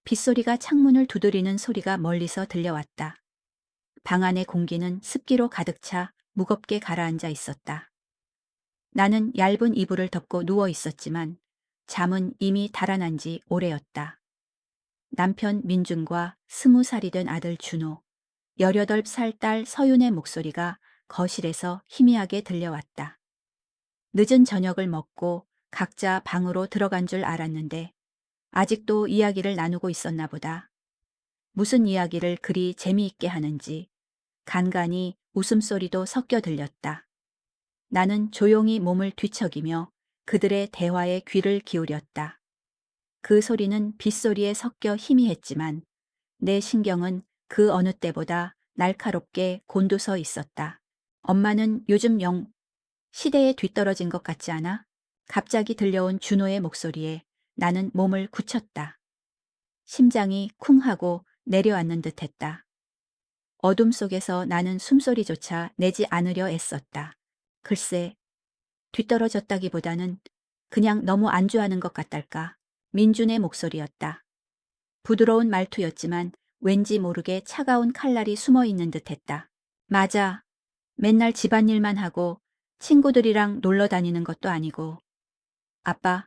빗소리가 창문을 두드리는 소리가 멀리서 들려왔다. 방 안의 공기는 습기로 가득 차 무겁게 가라앉아 있었다. 나는 얇은 이불을 덮고 누워 있었지만 잠은 이미 달아난 지 오래였다. 남편 민준과 20살이 된 아들 준호, 18살 딸 서윤의 목소리가 거실에서 희미하게 들려왔다. 늦은 저녁을 먹고 각자 방으로 들어간 줄 알았는데 아직도 이야기를 나누고 있었나 보다. 무슨 이야기를 그리 재미있게 하는지 간간이 웃음소리도 섞여 들렸다. 나는 조용히 몸을 뒤척이며 그들의 대화에 귀를 기울였다. 그 소리는 빗소리에 섞여 희미했지만 내 신경은 그 어느 때보다 날카롭게 곤두서 있었다. 엄마는 요즘 시대에 뒤떨어진 것 같지 않아? 갑자기 들려온 준호의 목소리에 나는 몸을 굳혔다. 심장이 쿵 하고 내려앉는 듯했다. 어둠 속에서 나는 숨소리조차 내지 않으려 애썼다. 글쎄, 뒤떨어졌다기보다는 그냥 너무 안주하는 것 같달까. 민준의 목소리였다. 부드러운 말투였지만 왠지 모르게 차가운 칼날이 숨어 있는 듯했다. 맞아. 맨날 집안일만 하고 친구들이랑 놀러 다니는 것도 아니고. 아빠,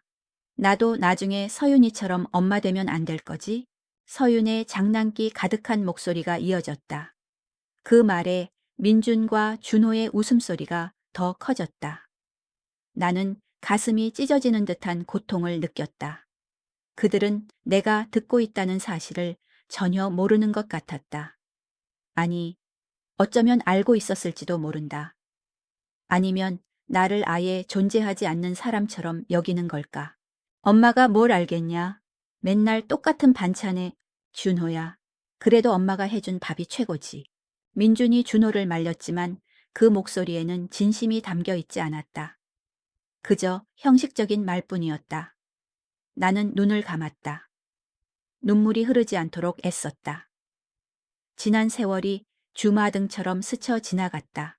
나도 나중에 서윤이처럼 엄마 되면 안 될 거지? 서윤의 장난기 가득한 목소리가 이어졌다. 그 말에 민준과 준호의 웃음소리가 더 커졌다. 나는 가슴이 찢어지는 듯한 고통을 느꼈다. 그들은 내가 듣고 있다는 사실을 전혀 모르는 것 같았다. 아니, 어쩌면 알고 있었을지도 모른다. 아니면 나를 아예 존재하지 않는 사람처럼 여기는 걸까? 엄마가 뭘 알겠냐? 맨날 똑같은 반찬에 준호야. 그래도 엄마가 해준 밥이 최고지. 민준이 준호를 말렸지만 그 목소리에는 진심이 담겨 있지 않았다. 그저 형식적인 말뿐이었다. 나는 눈을 감았다. 눈물이 흐르지 않도록 애썼다. 지난 세월이 주마등처럼 스쳐 지나갔다.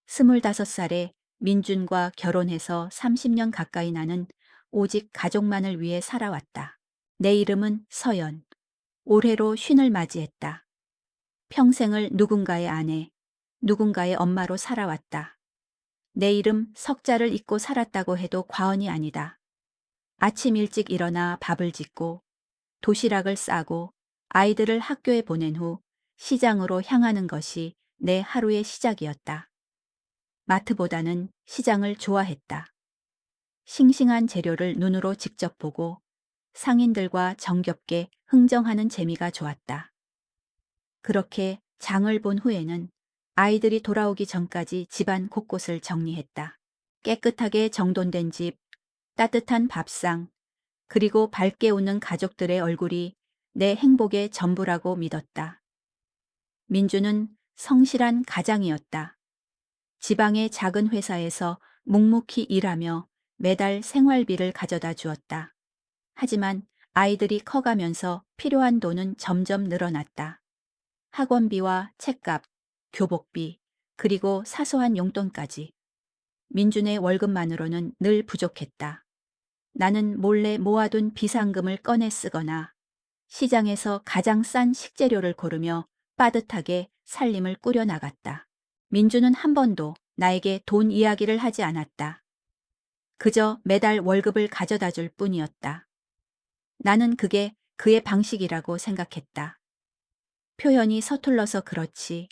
25살에 민준과 결혼해서 30년 가까이 나는 오직 가족만을 위해 살아왔다. 내 이름은 서연. 올해로 쉰을 맞이했다. 평생을 누군가의 아내, 누군가의 엄마로 살아왔다. 내 이름 석자를 잊고 살았다고 해도 과언이 아니다. 아침 일찍 일어나 밥을 짓고 도시락을 싸고 아이들을 학교에 보낸 후 시장으로 향하는 것이 내 하루의 시작이었다. 마트보다는 시장을 좋아했다. 싱싱한 재료를 눈으로 직접 보고 상인들과 정겹게 흥정하는 재미가 좋았다. 그렇게 장을 본 후에는 아이들이 돌아오기 전까지 집안 곳곳을 정리했다. 깨끗하게 정돈된 집, 따뜻한 밥상, 그리고 밝게 웃는 가족들의 얼굴이 내 행복의 전부라고 믿었다. 민주는 성실한 가장이었다. 지방의 작은 회사에서 묵묵히 일하며 매달 생활비를 가져다 주었다. 하지만 아이들이 커가면서 필요한 돈은 점점 늘어났다. 학원비와 책값, 교복비, 그리고 사소한 용돈까지. 민준의 월급만으로는 늘 부족했다. 나는 몰래 모아둔 비상금을 꺼내 쓰거나 시장에서 가장 싼 식재료를 고르며 빠듯하게 살림을 꾸려나갔다. 민주는 한 번도 나에게 돈 이야기를 하지 않았다. 그저 매달 월급을 가져다 줄 뿐이었다. 나는 그게 그의 방식이라고 생각했다. 표현이 서툴러서 그렇지.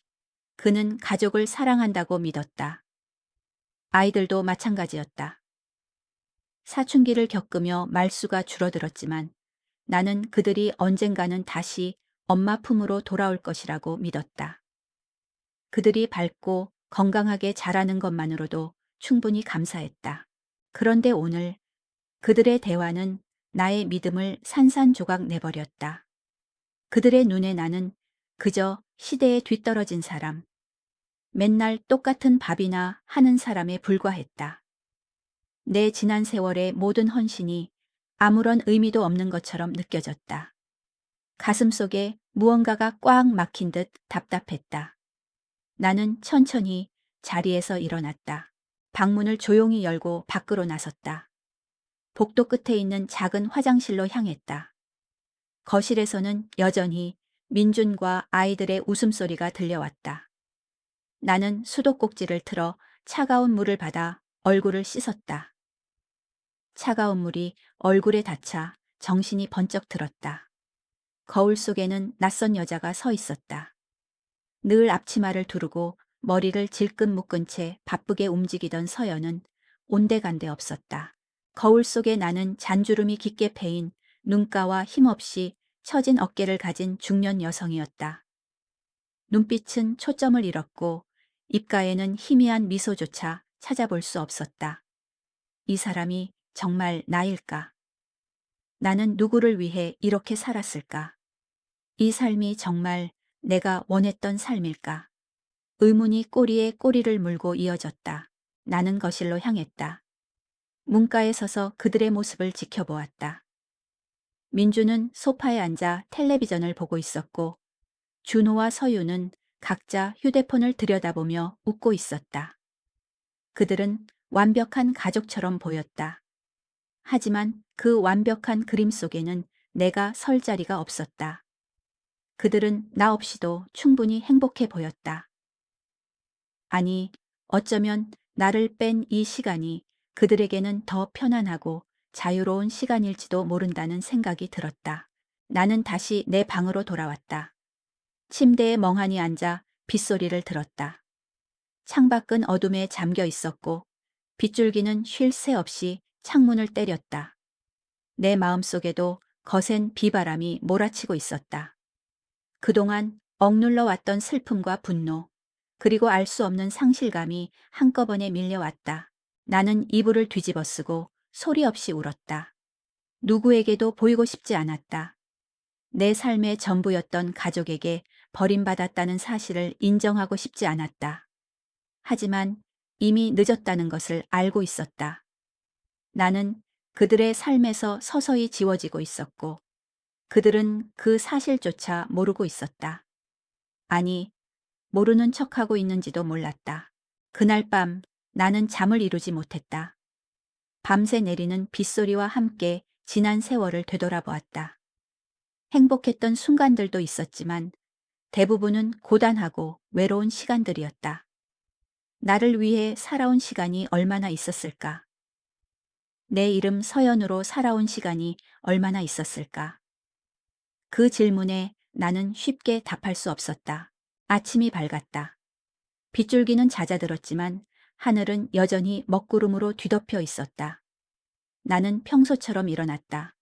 그는 가족을 사랑한다고 믿었다. 아이들도 마찬가지였다. 사춘기를 겪으며 말수가 줄어들었지만 나는 그들이 언젠가는 다시 엄마 품으로 돌아올 것이라고 믿었다. 그들이 밝고 건강하게 자라는 것만으로도 충분히 감사했다. 그런데 오늘 그들의 대화는 나의 믿음을 산산조각 내버렸다. 그들의 눈에 나는 그저 시대에 뒤떨어진 사람, 맨날 똑같은 밥이나 하는 사람에 불과했다. 내 지난 세월의 모든 헌신이 아무런 의미도 없는 것처럼 느껴졌다. 가슴속에 무언가가 꽉 막힌 듯 답답했다. 나는 천천히 자리에서 일어났다. 방문을 조용히 열고 밖으로 나섰다. 복도 끝에 있는 작은 화장실로 향했다. 거실에서는 여전히 민준과 아이들의 웃음소리가 들려왔다. 나는 수도꼭지를 틀어 차가운 물을 받아 얼굴을 씻었다. 차가운 물이 얼굴에 닿자 정신이 번쩍 들었다. 거울 속에는 낯선 여자가 서 있었다. 늘 앞치마를 두르고 머리를 질끈 묶은 채 바쁘게 움직이던 서연은 온데간데 없었다. 거울 속에 나는 잔주름이 깊게 패인 눈가와 힘없이 처진 어깨를 가진 중년 여성이었다. 눈빛은 초점을 잃었고 입가에는 희미한 미소조차 찾아볼 수 없었다. 이 사람이 정말 나일까? 나는 누구를 위해 이렇게 살았을까? 이 삶이 정말 내가 원했던 삶일까? 의문이 꼬리에 꼬리를 물고 이어졌다. 나는 거실로 향했다. 문가에 서서 그들의 모습을 지켜보았다. 민주는 소파에 앉아 텔레비전을 보고 있었고 준호와 서유는 각자 휴대폰을 들여다보며 웃고 있었다. 그들은 완벽한 가족처럼 보였다. 하지만 그 완벽한 그림 속에는 내가 설 자리가 없었다. 그들은 나 없이도 충분히 행복해 보였다. 아니, 어쩌면 나를 뺀 이 시간이 그들에게는 더 편안하고 자유로운 시간일지도 모른다는 생각이 들었다. 나는 다시 내 방으로 돌아왔다. 침대에 멍하니 앉아 빗소리를 들었다. 창밖은 어둠에 잠겨 있었고 빗줄기는 쉴 새 없이 창문을 때렸다. 내 마음속에도 거센 비바람이 몰아치고 있었다. 그동안 억눌러 왔던 슬픔과 분노, 그리고 알 수 없는 상실감이 한꺼번에 밀려왔다. 나는 이불을 뒤집어 쓰고 소리 없이 울었다. 누구에게도 보이고 싶지 않았다. 내 삶의 전부였던 가족에게 버림받았다는 사실을 인정하고 싶지 않았다. 하지만 이미 늦었다는 것을 알고 있었다. 나는 그들의 삶에서 서서히 지워지고 있었고 그들은 그 사실조차 모르고 있었다. 아니, 모르는 척하고 있는지도 몰랐다. 그날 밤 나는 잠을 이루지 못했다. 밤새 내리는 빗소리와 함께 지난 세월을 되돌아보았다. 행복했던 순간들도 있었지만 대부분은 고단하고 외로운 시간들이었다. 나를 위해 살아온 시간이 얼마나 있었을까? 내 이름 서연으로 살아온 시간이 얼마나 있었을까? 그 질문에 나는 쉽게 답할 수 없었다. 아침이 밝았다. 빗줄기는 잦아들었지만 하늘은 여전히 먹구름으로 뒤덮여 있었다. 나는 평소처럼 일어났다.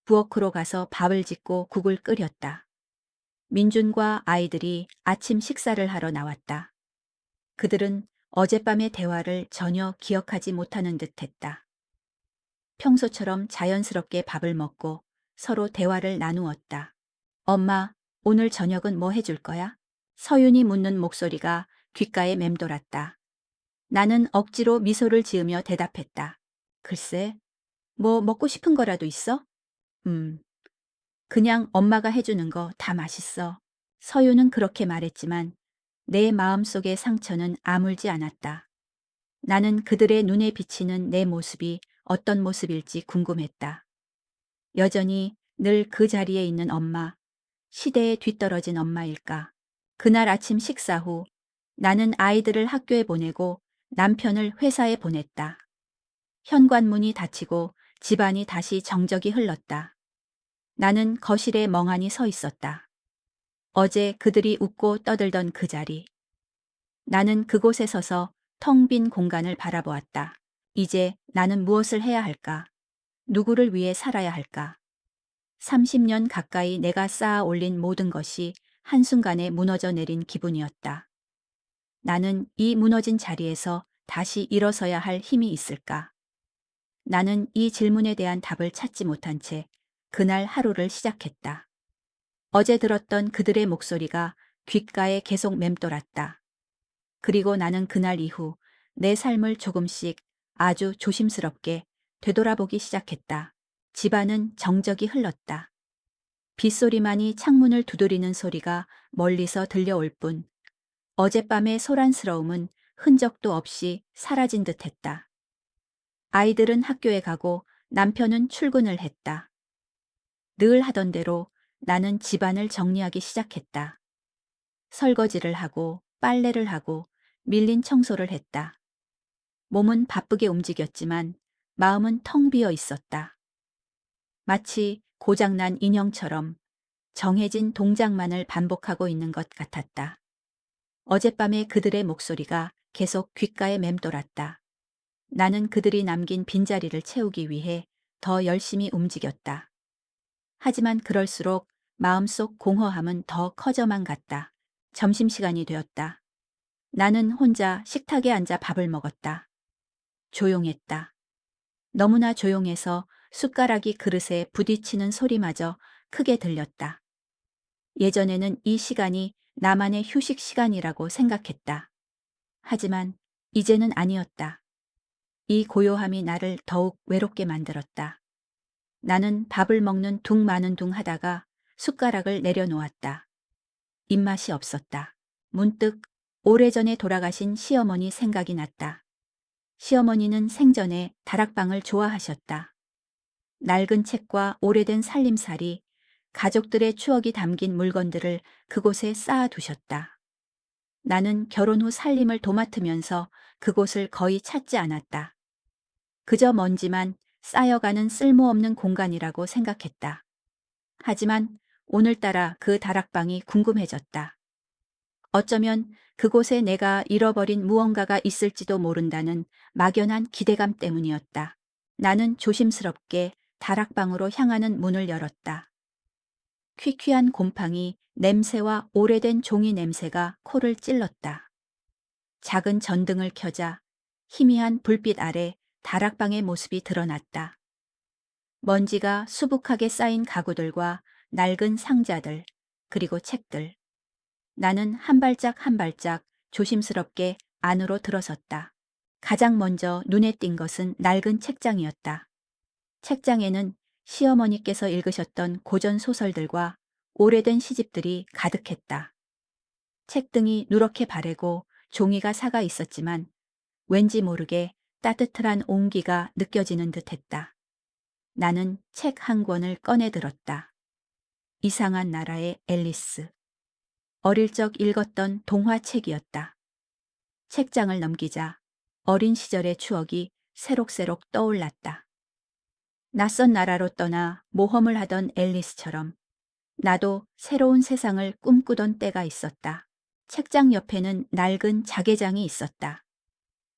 부엌으로 가서 밥을 짓고 국을 끓였다. 민준과 아이들이 아침 식사를 하러 나왔다. 그들은 어젯밤의 대화를 전혀 기억하지 못하는 듯했다. 평소처럼 자연스럽게 밥을 먹고 서로 대화를 나누었다. 엄마, 오늘 저녁은 뭐 해줄 거야? 서윤이 묻는 목소리가 귓가에 맴돌았다. 나는 억지로 미소를 지으며 대답했다. 글쎄, 뭐 먹고 싶은 거라도 있어? 그냥 엄마가 해주는 거 다 맛있어. 서윤은 그렇게 말했지만 내 마음속의 상처는 아물지 않았다. 나는 그들의 눈에 비치는 내 모습이 어떤 모습일지 궁금했다. 여전히 늘 그 자리에 있는 엄마, 시대에 뒤떨어진 엄마일까? 그날 아침 식사 후 나는 아이들을 학교에 보내고 남편을 회사에 보냈다. 현관문이 닫히고 집안이 다시 정적이 흘렀다. 나는 거실에 멍하니 서 있었다. 어제 그들이 웃고 떠들던 그 자리. 나는 그곳에 서서 텅 빈 공간을 바라보았다. 이제 나는 무엇을 해야 할까? 누구를 위해 살아야 할까? 30년 가까이 내가 쌓아 올린 모든 것이 한순간에 무너져 내린 기분이었다. 나는 이 무너진 자리에서 다시 일어서야 할 힘이 있을까? 나는 이 질문에 대한 답을 찾지 못한 채 그날 하루를 시작했다. 어제 들었던 그들의 목소리가 귓가에 계속 맴돌았다. 그리고 나는 그날 이후 내 삶을 조금씩 아주 조심스럽게 되돌아보기 시작했다. 집안은 정적이 흘렀다. 빗소리만이 창문을 두드리는 소리가 멀리서 들려올 뿐 어젯밤의 소란스러움은 흔적도 없이 사라진 듯했다. 아이들은 학교에 가고 남편은 출근을 했다. 늘 하던 대로 나는 집안을 정리하기 시작했다. 설거지를 하고 빨래를 하고 밀린 청소를 했다. 몸은 바쁘게 움직였지만 마음은 텅 비어 있었다. 마치 고장난 인형처럼 정해진 동작만을 반복하고 있는 것 같았다. 어젯밤에 그들의 목소리가 계속 귓가에 맴돌았다. 나는 그들이 남긴 빈자리를 채우기 위해 더 열심히 움직였다. 하지만 그럴수록 마음속 공허함은 더 커져만 갔다. 점심시간이 되었다. 나는 혼자 식탁에 앉아 밥을 먹었다. 조용했다. 너무나 조용해서 숟가락이 그릇에 부딪히는 소리마저 크게 들렸다. 예전에는 이 시간이 나만의 휴식 시간이라고 생각했다. 하지만 이제는 아니었다. 이 고요함이 나를 더욱 외롭게 만들었다. 나는 밥을 먹는 둥 마는 둥 하다가 숟가락을 내려놓았다. 입맛이 없었다. 문득 오래전에 돌아가신 시어머니 생각이 났다. 시어머니는 생전에 다락방을 좋아하셨다. 낡은 책과 오래된 살림살이, 가족들의 추억이 담긴 물건들을 그곳에 쌓아두셨다. 나는 결혼 후 살림을 도맡으면서 그곳을 거의 찾지 않았다. 그저 먼지만 쌓여가는 쓸모없는 공간이라고 생각했다. 하지만 오늘따라 그 다락방이 궁금해졌다. 어쩌면 그곳에 내가 잃어버린 무언가가 있을지도 모른다는 막연한 기대감 때문이었다. 나는 조심스럽게 다락방으로 향하는 문을 열었다. 퀴퀴한 곰팡이, 냄새와 오래된 종이 냄새가 코를 찔렀다. 작은 전등을 켜자 희미한 불빛 아래 다락방의 모습이 드러났다. 먼지가 수북하게 쌓인 가구들과 낡은 상자들, 그리고 책들. 나는 한 발짝 한 발짝 조심스럽게 안으로 들어섰다. 가장 먼저 눈에 띈 것은 낡은 책장이었다. 책장에는 시어머니께서 읽으셨던 고전 소설들과 오래된 시집들이 가득했다. 책등이 누렇게 바래고 종이가 사가 있었지만 왠지 모르게 따뜻한 온기가 느껴지는 듯했다. 나는 책 한 권을 꺼내 들었다. 이상한 나라의 앨리스. 어릴 적 읽었던 동화책이었다. 책장을 넘기자 어린 시절의 추억이 새록새록 떠올랐다. 낯선 나라로 떠나 모험을 하던 앨리스처럼 나도 새로운 세상을 꿈꾸던 때가 있었다. 책장 옆에는 낡은 자개장이 있었다.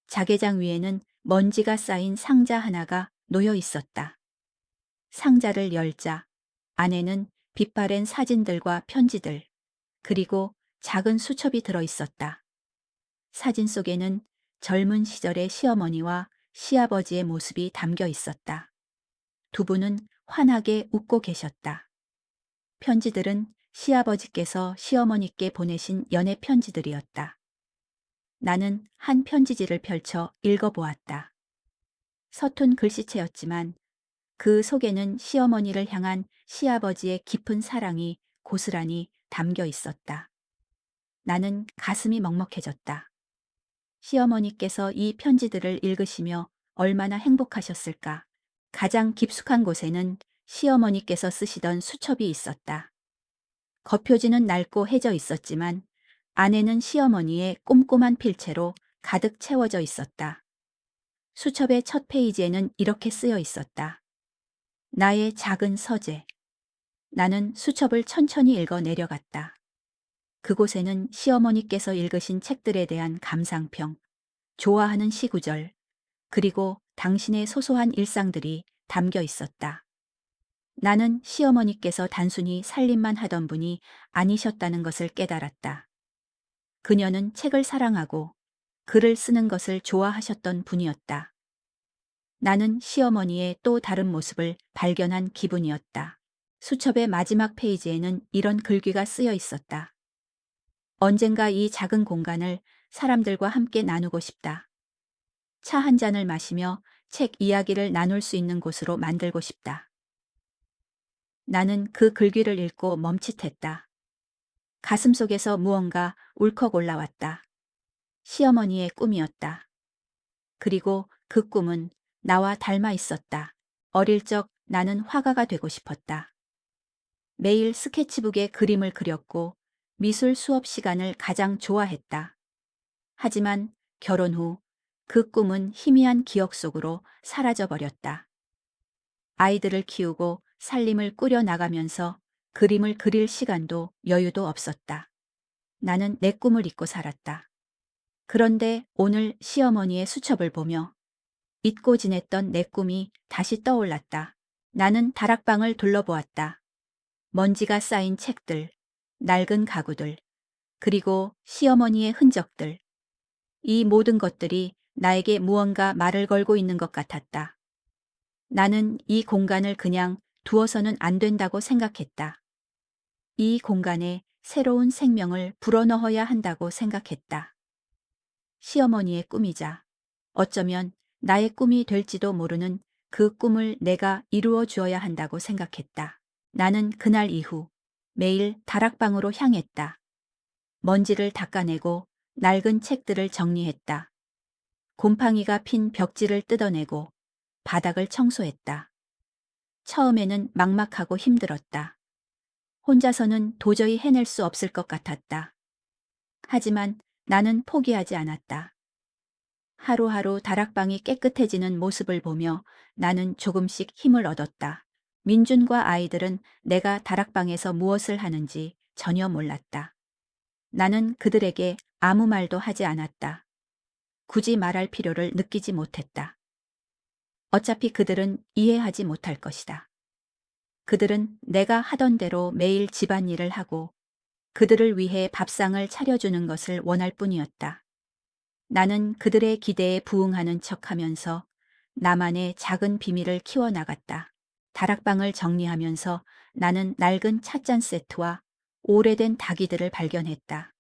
자개장 위에는 먼지가 쌓인 상자 하나가 놓여 있었다. 상자를 열자 안에는 빛바랜 사진들과 편지들, 그리고 작은 수첩이 들어 있었다. 사진 속에는 젊은 시절의 시어머니와 시아버지의 모습이 담겨 있었다. 두 분은 환하게 웃고 계셨다. 편지들은 시아버지께서 시어머니께 보내신 연애 편지들이었다. 나는 한 편지지를 펼쳐 읽어보았다. 서툰 글씨체였지만 그 속에는 시어머니를 향한 시아버지의 깊은 사랑이 고스란히 담겨 있었다. 나는 가슴이 먹먹해졌다. 시어머니께서 이 편지들을 읽으시며 얼마나 행복하셨을까. 가장 깊숙한 곳에는 시어머니께서 쓰시던 수첩이 있었다. 겉표지는 낡고 해져 있었지만 안에는 시어머니의 꼼꼼한 필체로 가득 채워져 있었다. 수첩의 첫 페이지에는 이렇게 쓰여 있었다. 나의 작은 서재. 나는 수첩을 천천히 읽어 내려갔다. 그곳에는 시어머니께서 읽으신 책들에 대한 감상평, 좋아하는 시구절, 그리고 당신의 소소한 일상들이 담겨 있었다. 나는 시어머니께서 단순히 살림만 하던 분이 아니셨다는 것을 깨달았다. 그녀는 책을 사랑하고 글을 쓰는 것을 좋아하셨던 분이었다. 나는 시어머니의 또 다른 모습을 발견한 기분이었다. 수첩의 마지막 페이지에는 이런 글귀가 쓰여 있었다. 언젠가 이 작은 공간을 사람들과 함께 나누고 싶다. 차 한 잔을 마시며 책 이야기를 나눌 수 있는 곳으로 만들고 싶다. 나는 그 글귀를 읽고 멈칫했다. 가슴속에서 무언가 울컥 올라왔다. 시어머니의 꿈이었다. 그리고 그 꿈은 나와 닮아 있었다. 어릴 적 나는 화가가 되고 싶었다. 매일 스케치북에 그림을 그렸고 미술 수업 시간을 가장 좋아했다. 하지만 결혼 후 그 꿈은 희미한 기억 속으로 사라져 버렸다. 아이들을 키우고 살림을 꾸려 나가면서 그림을 그릴 시간도 여유도 없었다. 나는 내 꿈을 잊고 살았다. 그런데 오늘 시어머니의 수첩을 보며 잊고 지냈던 내 꿈이 다시 떠올랐다. 나는 다락방을 둘러보았다. 먼지가 쌓인 책들, 낡은 가구들, 그리고 시어머니의 흔적들. 이 모든 것들이 나에게 무언가 말을 걸고 있는 것 같았다. 나는 이 공간을 그냥 두어서는 안 된다고 생각했다. 이 공간에 새로운 생명을 불어넣어야 한다고 생각했다. 시어머니의 꿈이자 어쩌면 나의 꿈이 될지도 모르는 그 꿈을 내가 이루어 주어야 한다고 생각했다. 나는 그날 이후 매일 다락방으로 향했다. 먼지를 닦아내고 낡은 책들을 정리했다. 곰팡이가 핀 벽지를 뜯어내고 바닥을 청소했다. 처음에는 막막하고 힘들었다. 혼자서는 도저히 해낼 수 없을 것 같았다. 하지만 나는 포기하지 않았다. 하루하루 다락방이 깨끗해지는 모습을 보며 나는 조금씩 힘을 얻었다. 민준과 아이들은 내가 다락방에서 무엇을 하는지 전혀 몰랐다. 나는 그들에게 아무 말도 하지 않았다. 굳이 말할 필요를 느끼지 못했다. 어차피 그들은 이해하지 못할 것이다. 그들은 내가 하던 대로 매일 집안일을 하고 그들을 위해 밥상을 차려주는 것을 원할 뿐이었다. 나는 그들의 기대에 부응하는 척하면서 나만의 작은 비밀을 키워나갔다. 다락방을 정리하면서 나는 낡은 찻잔 세트와 오래된 다기들을 발견했다.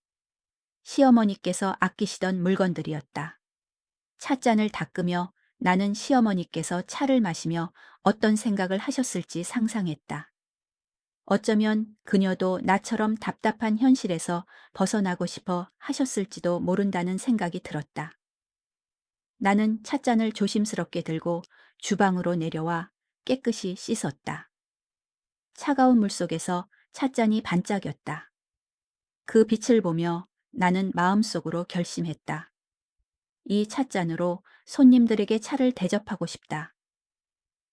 시어머니께서 아끼시던 물건들이었다. 찻잔을 닦으며 나는 시어머니께서 차를 마시며 어떤 생각을 하셨을지 상상했다. 어쩌면 그녀도 나처럼 답답한 현실에서 벗어나고 싶어 하셨을지도 모른다는 생각이 들었다. 나는 찻잔을 조심스럽게 들고 주방으로 내려와 깨끗이 씻었다. 차가운 물 속에서 찻잔이 반짝였다. 그 빛을 보며 나는 마음속으로 결심했다. 이 찻잔으로 손님들에게 차를 대접하고 싶다.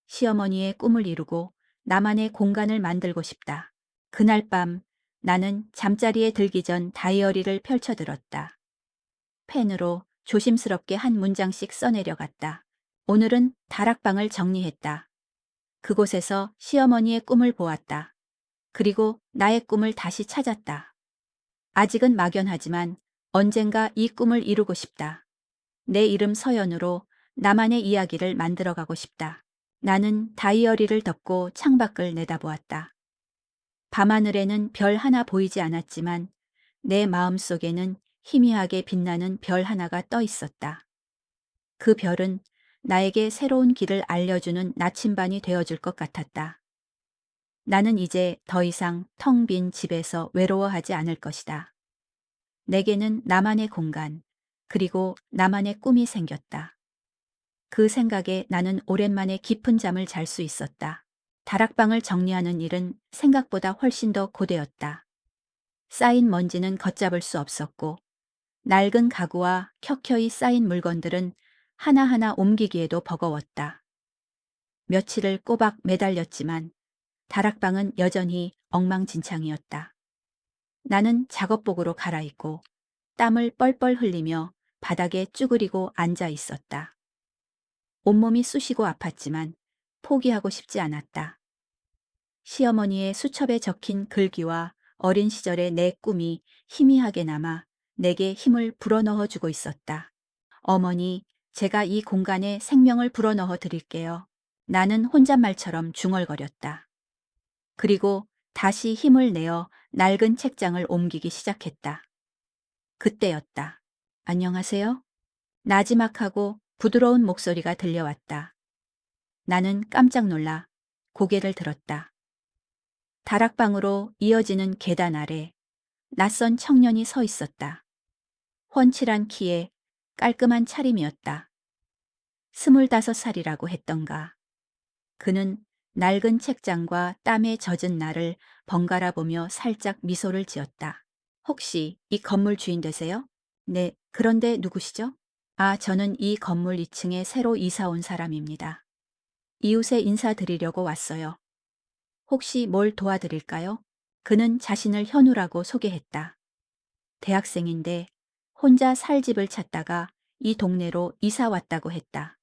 시어머니의 꿈을 이루고 나만의 공간을 만들고 싶다. 그날 밤 나는 잠자리에 들기 전 다이어리를 펼쳐들었다. 펜으로 조심스럽게 한 문장씩 써내려갔다. 오늘은 다락방을 정리했다. 그곳에서 시어머니의 꿈을 보았다. 그리고 나의 꿈을 다시 찾았다. 아직은 막연하지만 언젠가 이 꿈을 이루고 싶다. 내 이름 서연으로 나만의 이야기를 만들어가고 싶다. 나는 다이어리를 덮고 창밖을 내다보았다. 밤하늘에는 별 하나 보이지 않았지만 내 마음속에는 희미하게 빛나는 별 하나가 떠 있었다. 그 별은 나에게 새로운 길을 알려주는 나침반이 되어줄 것 같았다. 나는 이제 더 이상 텅 빈 집에서 외로워하지 않을 것이다. 내게는 나만의 공간, 그리고 나만의 꿈이 생겼다. 그 생각에 나는 오랜만에 깊은 잠을 잘 수 있었다. 다락방을 정리하는 일은 생각보다 훨씬 더 고되었다. 쌓인 먼지는 걷잡을 수 없었고 낡은 가구와 켜켜이 쌓인 물건들은 하나하나 옮기기에도 버거웠다. 며칠을 꼬박 매달렸지만 다락방은 여전히 엉망진창이었다. 나는 작업복으로 갈아입고 땀을 뻘뻘 흘리며 바닥에 쭈그리고 앉아 있었다. 온몸이 쑤시고 아팠지만 포기하고 싶지 않았다. 시어머니의 수첩에 적힌 글귀와 어린 시절의 내 꿈이 희미하게 남아 내게 힘을 불어넣어 주고 있었다. 어머니, 제가 이 공간에 생명을 불어넣어 드릴게요. 나는 혼잣말처럼 중얼거렸다. 그리고 다시 힘을 내어 낡은 책장을 옮기기 시작했다. 그때였다. 안녕하세요? 나지막하고 부드러운 목소리가 들려왔다. 나는 깜짝 놀라 고개를 들었다. 다락방으로 이어지는 계단 아래 낯선 청년이 서 있었다. 훤칠한 키에 깔끔한 차림이었다. 25살이라고 했던가. 그는 낡은 책장과 땀에 젖은 나를 번갈아 보며 살짝 미소를 지었다. 혹시 이 건물 주인 되세요? 네, 그런데 누구시죠? 아, 저는 이 건물 2층에 새로 이사 온 사람입니다. 이웃에 인사드리려고 왔어요. 혹시 뭘 도와드릴까요? 그는 자신을 현우라고 소개했다. 대학생인데 혼자 살 집을 찾다가 이 동네로 이사 왔다고 했다.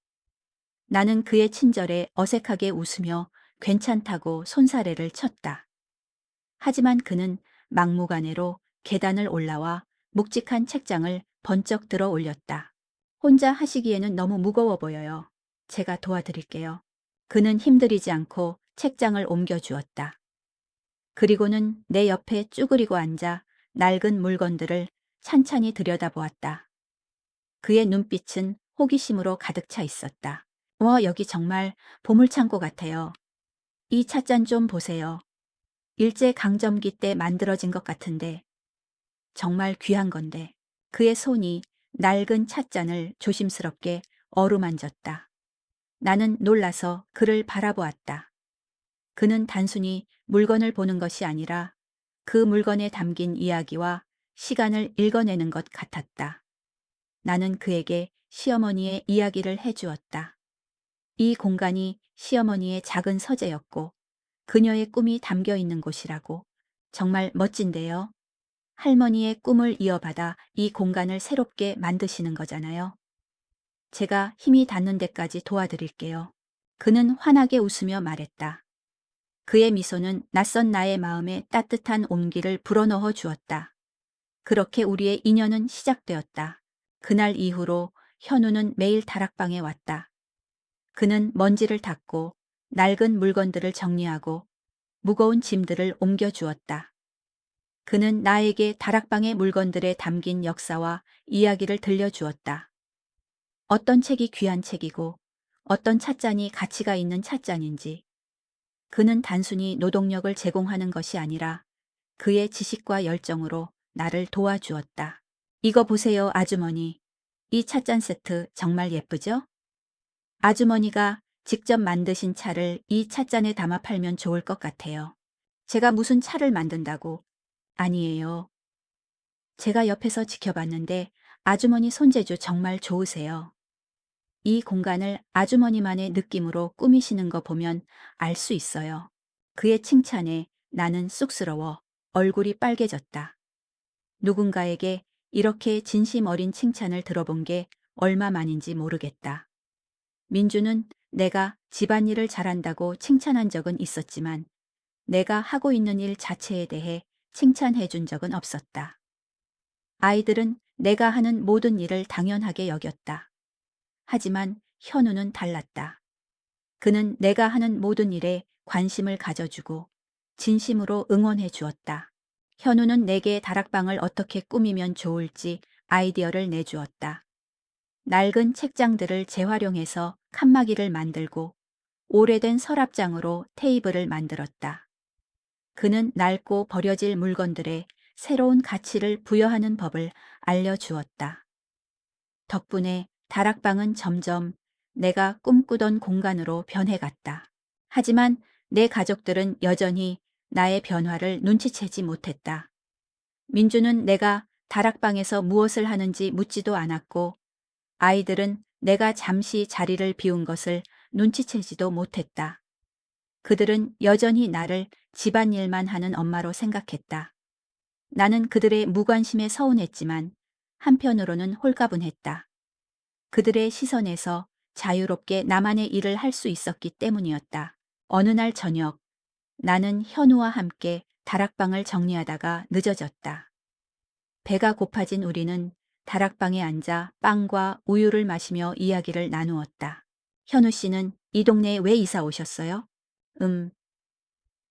나는 그의 친절에 어색하게 웃으며 괜찮다고 손사래를 쳤다. 하지만 그는 막무가내로 계단을 올라와 묵직한 책장을 번쩍 들어 올렸다. 혼자 하시기에는 너무 무거워 보여요. 제가 도와드릴게요. 그는 힘들이지 않고 책장을 옮겨 주었다. 그리고는 내 옆에 쭈그리고 앉아 낡은 물건들을 찬찬히 들여다보았다. 그의 눈빛은 호기심으로 가득 차 있었다. 여기 정말 보물창고 같아요. 이 찻잔 좀 보세요. 일제 강점기 때 만들어진 것 같은데 정말 귀한 건데. 그의 손이 낡은 찻잔을 조심스럽게 어루만졌다. 나는 놀라서 그를 바라보았다. 그는 단순히 물건을 보는 것이 아니라 그 물건에 담긴 이야기와 시간을 읽어내는 것 같았다. 나는 그에게 시어머니의 이야기를 해주었다. 이 공간이 시어머니의 작은 서재였고 그녀의 꿈이 담겨 있는 곳이라고. 정말 멋진데요. 할머니의 꿈을 이어받아 이 공간을 새롭게 만드시는 거잖아요. 제가 힘이 닿는 데까지 도와드릴게요. 그는 환하게 웃으며 말했다. 그의 미소는 낯선 나의 마음에 따뜻한 온기를 불어넣어 주었다. 그렇게 우리의 인연은 시작되었다. 그날 이후로 현우는 매일 다락방에 왔다. 그는 먼지를 닦고 낡은 물건들을 정리하고 무거운 짐들을 옮겨 주었다. 그는 나에게 다락방의 물건들에 담긴 역사와 이야기를 들려주었다. 어떤 책이 귀한 책이고 어떤 찻잔이 가치가 있는 찻잔인지. 그는 단순히 노동력을 제공하는 것이 아니라 그의 지식과 열정으로 나를 도와주었다. 이거 보세요, 아주머니. 이 찻잔 세트 정말 예쁘죠? 아주머니가 직접 만드신 차를 이 찻잔에 담아 팔면 좋을 것 같아요. 제가 무슨 차를 만든다고. 아니에요. 제가 옆에서 지켜봤는데 아주머니 손재주 정말 좋으세요. 이 공간을 아주머니만의 느낌으로 꾸미시는 거 보면 알 수 있어요. 그의 칭찬에 나는 쑥스러워 얼굴이 빨개졌다. 누군가에게 이렇게 진심 어린 칭찬을 들어본 게 얼마 만인지 모르겠다. 민주는 내가 집안일을 잘한다고 칭찬한 적은 있었지만 내가 하고 있는 일 자체에 대해 칭찬해 준 적은 없었다. 아이들은 내가 하는 모든 일을 당연하게 여겼다. 하지만 현우는 달랐다. 그는 내가 하는 모든 일에 관심을 가져주고 진심으로 응원해 주었다. 현우는 내게 다락방을 어떻게 꾸미면 좋을지 아이디어를 내주었다. 낡은 책장들을 재활용해서 칸막이를 만들고 오래된 서랍장으로 테이블을 만들었다. 그는 낡고 버려질 물건들에 새로운 가치를 부여하는 법을 알려주었다. 덕분에 다락방은 점점 내가 꿈꾸던 공간으로 변해갔다. 하지만 내 가족들은 여전히 나의 변화를 눈치채지 못했다. 민주는 내가 다락방에서 무엇을 하는지 묻지도 않았고 아이들은 내가 잠시 자리를 비운 것을 눈치채지도 못했다. 그들은 여전히 나를 집안일만 하는 엄마로 생각했다. 나는 그들의 무관심에 서운했지만 한편으로는 홀가분했다. 그들의 시선에서 자유롭게 나만의 일을 할 수 있었기 때문이었다. 어느 날 저녁, 나는 현우와 함께 다락방을 정리하다가 늦어졌다. 배가 고파진 우리는 다락방에 앉아 빵과 우유를 마시며 이야기를 나누었다. 현우 씨는 이 동네에 왜 이사 오셨어요?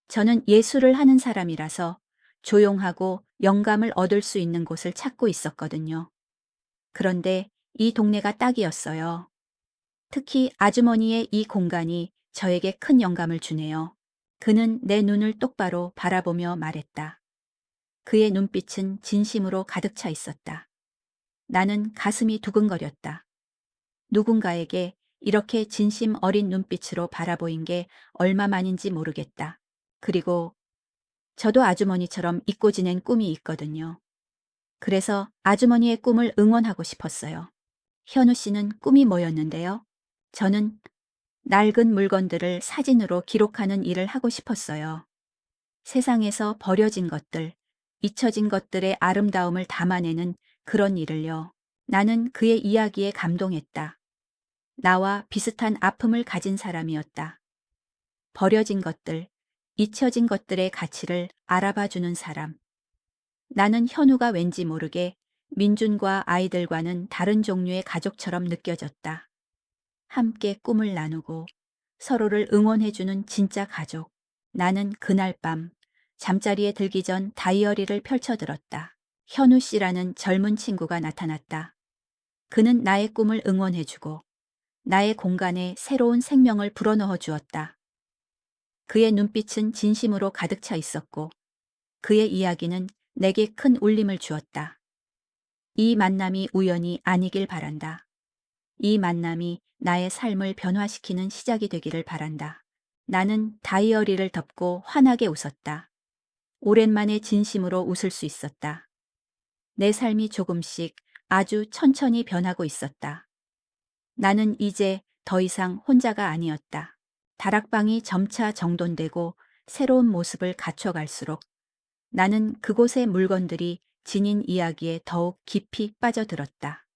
저는 예술을 하는 사람이라서 조용하고 영감을 얻을 수 있는 곳을 찾고 있었거든요. 그런데 이 동네가 딱이었어요. 특히 아주머니의 이 공간이 저에게 큰 영감을 주네요. 그는 내 눈을 똑바로 바라보며 말했다. 그의 눈빛은 진심으로 가득 차 있었다. 나는 가슴이 두근거렸다. 누군가에게 이렇게 진심 어린 눈빛으로 바라보인 게 얼마만인지 모르겠다. 그리고 저도 아주머니처럼 잊고 지낸 꿈이 있거든요. 그래서 아주머니의 꿈을 응원하고 싶었어요. 현우 씨는 꿈이 뭐였는데요? 저는 낡은 물건들을 사진으로 기록하는 일을 하고 싶었어요. 세상에서 버려진 것들, 잊혀진 것들의 아름다움을 담아내는 그런 일을요. 나는 그의 이야기에 감동했다. 나와 비슷한 아픔을 가진 사람이었다. 버려진 것들, 잊혀진 것들의 가치를 알아봐 주는 사람. 나는 현우가 왠지 모르게 민준과 아이들과는 다른 종류의 가족처럼 느껴졌다. 함께 꿈을 나누고 서로를 응원해주는 진짜 가족. 나는 그날 밤 잠자리에 들기 전 다이어리를 펼쳐들었다. 현우 씨라는 젊은 친구가 나타났다. 그는 나의 꿈을 응원해주고 나의 공간에 새로운 생명을 불어넣어 주었다. 그의 눈빛은 진심으로 가득 차 있었고 그의 이야기는 내게 큰 울림을 주었다. 이 만남이 우연이 아니길 바란다. 이 만남이 나의 삶을 변화시키는 시작이 되기를 바란다. 나는 다이어리를 덮고 환하게 웃었다. 오랜만에 진심으로 웃을 수 있었다. 내 삶이 조금씩 아주 천천히 변하고 있었다. 나는 이제 더 이상 혼자가 아니었다. 다락방이 점차 정돈되고 새로운 모습을 갖춰갈수록 나는 그곳의 물건들이 지닌 이야기에 더욱 깊이 빠져들었다.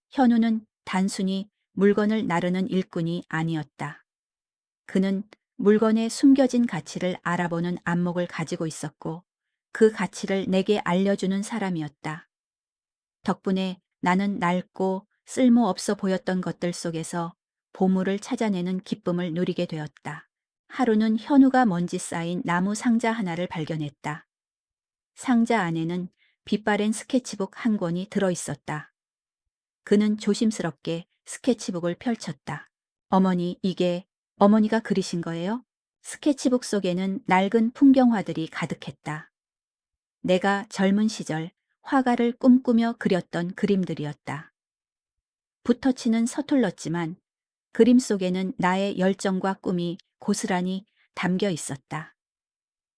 현우는 단순히 물건을 나르는 일꾼이 아니었다. 그는 물건의 숨겨진 가치를 알아보는 안목을 가지고 있었고 그 가치를 내게 알려주는 사람이었다. 덕분에 나는 낡고 쓸모없어 보였던 것들 속에서 보물을 찾아내는 기쁨을 누리게 되었다. 하루는 현우가 먼지 쌓인 나무 상자 하나를 발견했다. 상자 안에는 빛바랜 스케치북 한 권이 들어 있었다. 그는 조심스럽게 스케치북을 펼쳤다. 어머니, 이게 어머니가 그리신 거예요? 스케치북 속에는 낡은 풍경화들이 가득했다. 내가 젊은 시절 화가를 꿈꾸며 그렸던 그림들이었다. 붓터치는 서툴렀지만 그림 속에는 나의 열정과 꿈이 고스란히 담겨 있었다.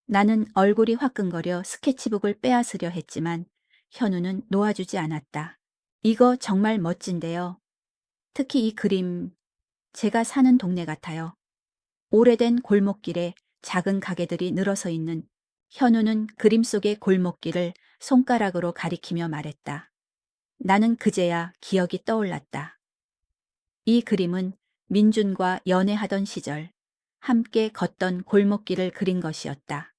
나는 얼굴이 화끈거려 스케치북을 빼앗으려 했지만 현우는 놓아주지 않았다. 이거 정말 멋진데요. 특히 이 그림, 제가 사는 동네 같아요. 오래된 골목길에 작은 가게들이 늘어서 있는. 현우는 그림 속의 골목길을 손가락으로 가리키며 말했다. 나는 그제야 기억이 떠올랐다. 이 그림은 민준과 연애하던 시절 함께 걷던 골목길을 그린 것이었다.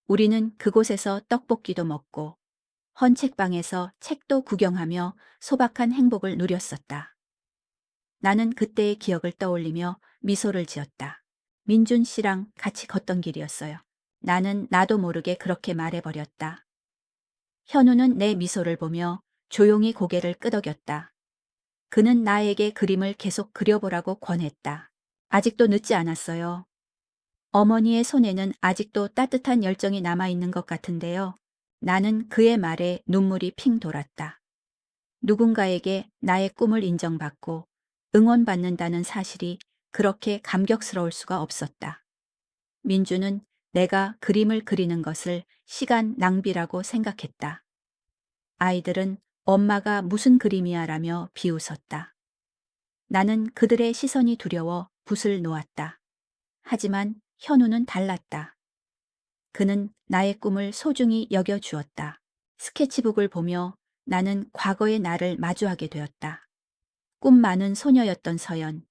우리는 그곳에서 떡볶이도 먹고 헌책방에서 책도 구경하며 소박한 행복을 누렸었다. 나는 그때의 기억을 떠올리며 미소를 지었다. 민준 씨랑 같이 걷던 길이었어요. 나는 나도 모르게 그렇게 말해버렸다. 현우는 내 미소를 보며 조용히 고개를 끄덕였다. 그는 나에게 그림을 계속 그려보라고 권했다. 아직도 늦지 않았어요. 어머니의 손에는 아직도 따뜻한 열정이 남아있는 것 같은데요. 나는 그의 말에 눈물이 핑 돌았다. 누군가에게 나의 꿈을 인정받고 응원받는다는 사실이 그렇게 감격스러울 수가 없었다. 민주는 내가 그림을 그리는 것을 시간 낭비라고 생각했다. 아이들은 엄마가 무슨 그림이야 라며 비웃었다. 나는 그들의 시선이 두려워 붓을 놓았다. 하지만 현우는 달랐다. 그는 나의 꿈을 소중히 여겨주었다. 스케치북을 보며 나는 과거의 나를 마주하게 되었다. 꿈 많은 소녀였던 서연.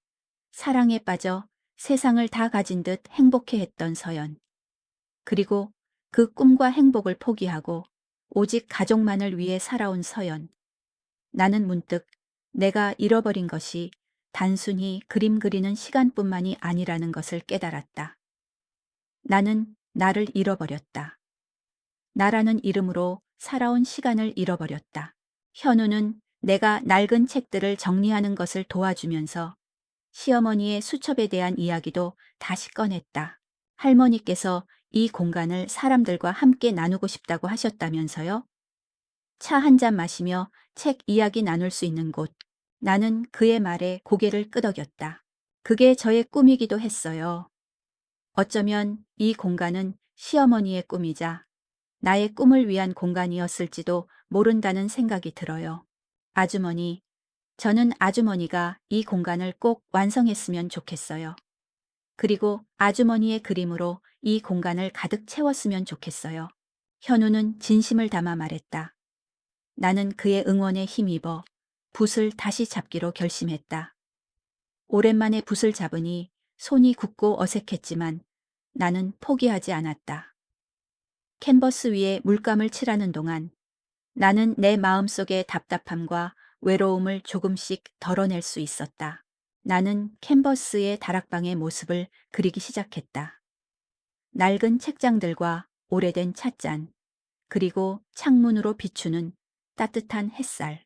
사랑에 빠져 세상을 다 가진 듯 행복해했던 서연. 그리고 그 꿈과 행복을 포기하고 오직 가족만을 위해 살아온 서연. 나는 문득 내가 잃어버린 것이 단순히 그림 그리는 시간뿐만이 아니라는 것을 깨달았다. 나는 나를 잃어버렸다. 나라는 이름으로 살아온 시간을 잃어버렸다. 현우는 내가 낡은 책들을 정리하는 것을 도와주면서 시어머니의 수첩에 대한 이야기도 다시 꺼냈다. 할머니께서 이 공간을 사람들과 함께 나누고 싶다고 하셨다면서요? 차 한 잔 마시며 책 이야기 나눌 수 있는 곳. 나는 그의 말에 고개를 끄덕였다. 그게 저의 꿈이기도 했어요. 어쩌면 이 공간은 시어머니의 꿈이자 나의 꿈을 위한 공간이었을지도 모른다는 생각이 들어요. 아주머니, 저는 아주머니가 이 공간을 꼭 완성했으면 좋겠어요. 그리고 아주머니의 그림으로 이 공간을 가득 채웠으면 좋겠어요. 현우는 진심을 담아 말했다. 나는 그의 응원에 힘입어 붓을 다시 잡기로 결심했다. 오랜만에 붓을 잡으니 손이 굳고 어색했지만 나는 포기하지 않았다. 캔버스 위에 물감을 칠하는 동안 나는 내 마음속의 답답함과 외로움을 조금씩 덜어낼 수 있었다. 나는 캔버스의 다락방의 모습을 그리기 시작했다. 낡은 책장들과 오래된 찻잔, 그리고 창문으로 비추는 따뜻한 햇살.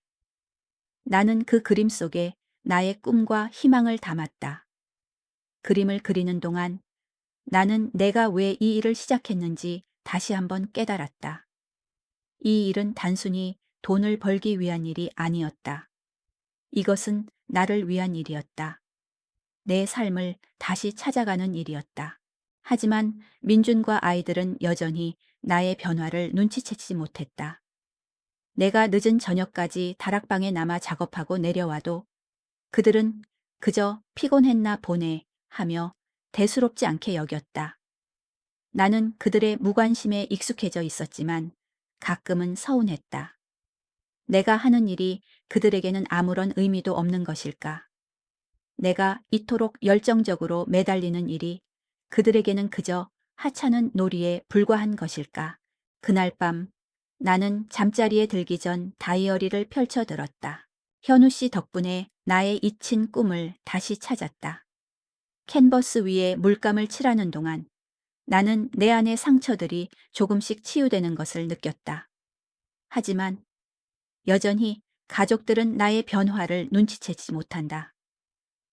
나는 그 그림 속에 나의 꿈과 희망을 담았다. 그림을 그리는 동안 나는 내가 왜 이 일을 시작했는지 다시 한번 깨달았다. 이 일은 단순히 돈을 벌기 위한 일이 아니었다. 이것은 나를 위한 일이었다. 내 삶을 다시 찾아가는 일이었다. 하지만 민준과 아이들은 여전히 나의 변화를 눈치채지 못했다. 내가 늦은 저녁까지 다락방에 남아 작업하고 내려와도 그들은 그저 피곤했나 보네 하며 대수롭지 않게 여겼다. 나는 그들의 무관심에 익숙해져 있었지만 가끔은 서운했다. 내가 하는 일이 그들에게는 아무런 의미도 없는 것일까? 내가 이토록 열정적으로 매달리는 일이 그들에게는 그저 하찮은 놀이에 불과한 것일까? 그날 밤 나는 잠자리에 들기 전 다이어리를 펼쳐들었다. 현우 씨 덕분에 나의 잊힌 꿈을 다시 찾았다. 캔버스 위에 물감을 칠하는 동안 나는 내 안의 상처들이 조금씩 치유되는 것을 느꼈다. 하지만 여전히 가족들은 나의 변화를 눈치채지 못한다.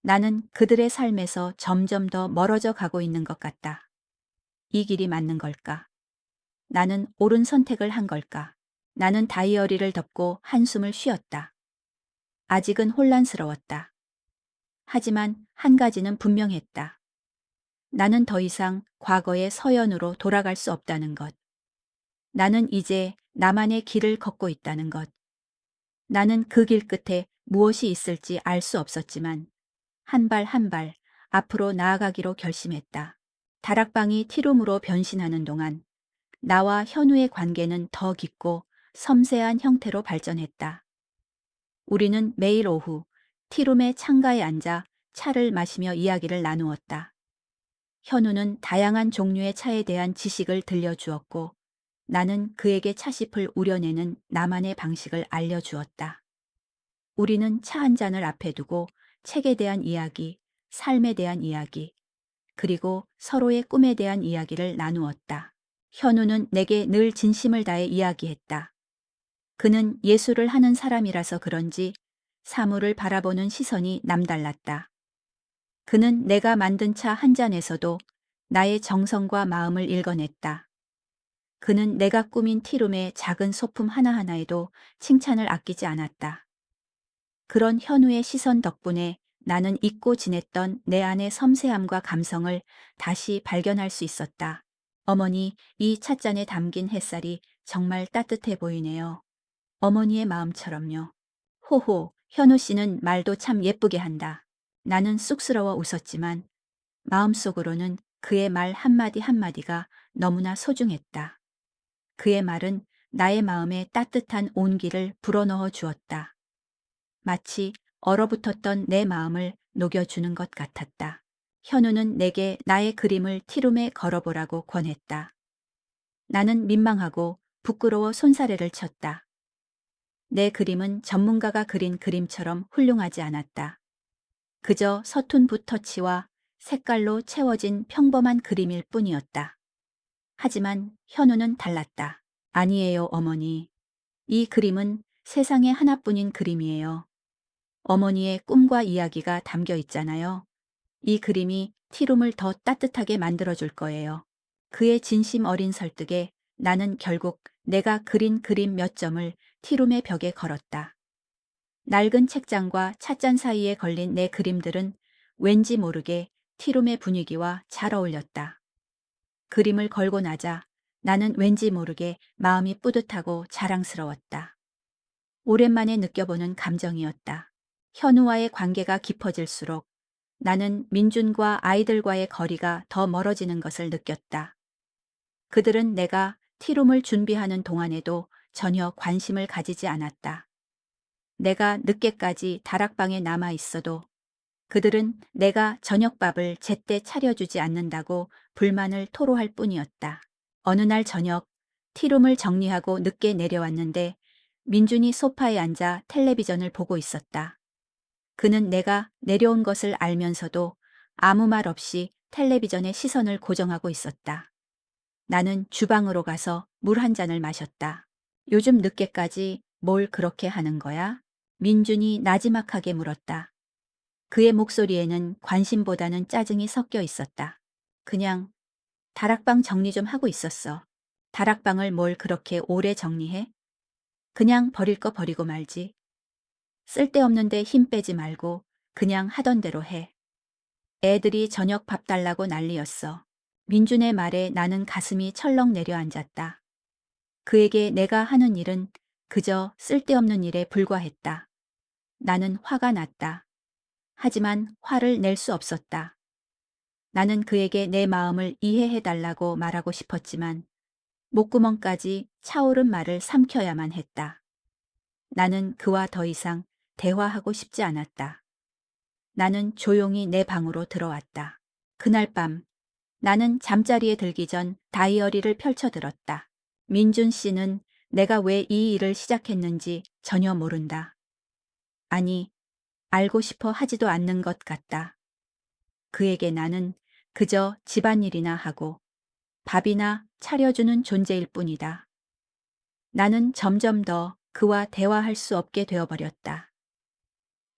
나는 그들의 삶에서 점점 더 멀어져 가고 있는 것 같다. 이 길이 맞는 걸까? 나는 옳은 선택을 한 걸까? 나는 다이어리를 덮고 한숨을 쉬었다. 아직은 혼란스러웠다. 하지만 한 가지는 분명했다. 나는 더 이상 과거의 서연으로 돌아갈 수 없다는 것. 나는 이제 나만의 길을 걷고 있다는 것. 나는 그 길 끝에 무엇이 있을지 알 수 없었지만 한 발 한 발 앞으로 나아가기로 결심했다. 다락방이 티룸으로 변신하는 동안 나와 현우의 관계는 더 깊고 섬세한 형태로 발전했다. 우리는 매일 오후 티룸의 창가에 앉아 차를 마시며 이야기를 나누었다. 현우는 다양한 종류의 차에 대한 지식을 들려주었고 나는 그에게 차심을 우려내는 나만의 방식을 알려주었다. 우리는 차 한 잔을 앞에 두고 책에 대한 이야기, 삶에 대한 이야기, 그리고 서로의 꿈에 대한 이야기를 나누었다. 현우는 내게 늘 진심을 다해 이야기했다. 그는 예술을 하는 사람이라서 그런지 사물을 바라보는 시선이 남달랐다. 그는 내가 만든 차 한 잔에서도 나의 정성과 마음을 읽어냈다. 그는 내가 꾸민 티룸의 작은 소품 하나하나에도 칭찬을 아끼지 않았다. 그런 현우의 시선 덕분에 나는 잊고 지냈던 내 안의 섬세함과 감성을 다시 발견할 수 있었다. 어머니, 이 찻잔에 담긴 햇살이 정말 따뜻해 보이네요. 어머니의 마음처럼요. 호호, 현우 씨는 말도 참 예쁘게 한다. 나는 쑥스러워 웃었지만 마음속으로는 그의 말 한마디 한마디가 너무나 소중했다. 그의 말은 나의 마음에 따뜻한 온기를 불어넣어 주었다. 마치 얼어붙었던 내 마음을 녹여주는 것 같았다. 현우는 내게 나의 그림을 티룸에 걸어보라고 권했다. 나는 민망하고 부끄러워 손사래를 쳤다. 내 그림은 전문가가 그린 그림처럼 훌륭하지 않았다. 그저 서툰 붓터치와 색깔로 채워진 평범한 그림일 뿐이었다. 하지만 현우는 달랐다. 아니에요, 어머니. 이 그림은 세상에 하나뿐인 그림이에요. 어머니의 꿈과 이야기가 담겨 있잖아요. 이 그림이 티룸을 더 따뜻하게 만들어줄 거예요. 그의 진심 어린 설득에 나는 결국 내가 그린 그림 몇 점을 티룸의 벽에 걸었다. 낡은 책장과 찻잔 사이에 걸린 내 그림들은 왠지 모르게 티룸의 분위기와 잘 어울렸다. 그림을 걸고 나자 나는 왠지 모르게 마음이 뿌듯하고 자랑스러웠다. 오랜만에 느껴보는 감정이었다. 현우와의 관계가 깊어질수록 나는 민준과 아이들과의 거리가 더 멀어지는 것을 느꼈다. 그들은 내가 티룸을 준비하는 동안에도 전혀 관심을 가지지 않았다. 내가 늦게까지 다락방에 남아 있어도 그들은 내가 저녁밥을 제때 차려주지 않는다고 불만을 토로할 뿐이었다. 어느 날 저녁 티룸을 정리하고 늦게 내려왔는데 민준이 소파에 앉아 텔레비전을 보고 있었다. 그는 내가 내려온 것을 알면서도 아무 말 없이 텔레비전에 시선을 고정하고 있었다. 나는 주방으로 가서 물 한 잔을 마셨다. 요즘 늦게까지 뭘 그렇게 하는 거야? 민준이 나지막하게 물었다. 그의 목소리에는 관심보다는 짜증이 섞여 있었다. 그냥 다락방 정리 좀 하고 있었어. 다락방을 뭘 그렇게 오래 정리해? 그냥 버릴 거 버리고 말지. 쓸데없는데 힘 빼지 말고 그냥 하던 대로 해. 애들이 저녁 밥 달라고 난리였어. 민준의 말에 나는 가슴이 철렁 내려앉았다. 그에게 내가 하는 일은 그저 쓸데없는 일에 불과했다. 나는 화가 났다. 하지만 화를 낼 수 없었다. 나는 그에게 내 마음을 이해해달라고 말하고 싶었지만 목구멍까지 차오른 말을 삼켜야만 했다. 나는 그와 더 이상 대화하고 싶지 않았다. 나는 조용히 내 방으로 들어왔다. 그날 밤 나는 잠자리에 들기 전 다이어리를 펼쳐들었다. 민준 씨는 내가 왜 이 일을 시작했는지 전혀 모른다. 아니, 알고 싶어 하지도 않는 것 같다. 그에게 나는 그저 집안일이나 하고 밥이나 차려주는 존재일 뿐이다. 나는 점점 더 그와 대화할 수 없게 되어버렸다.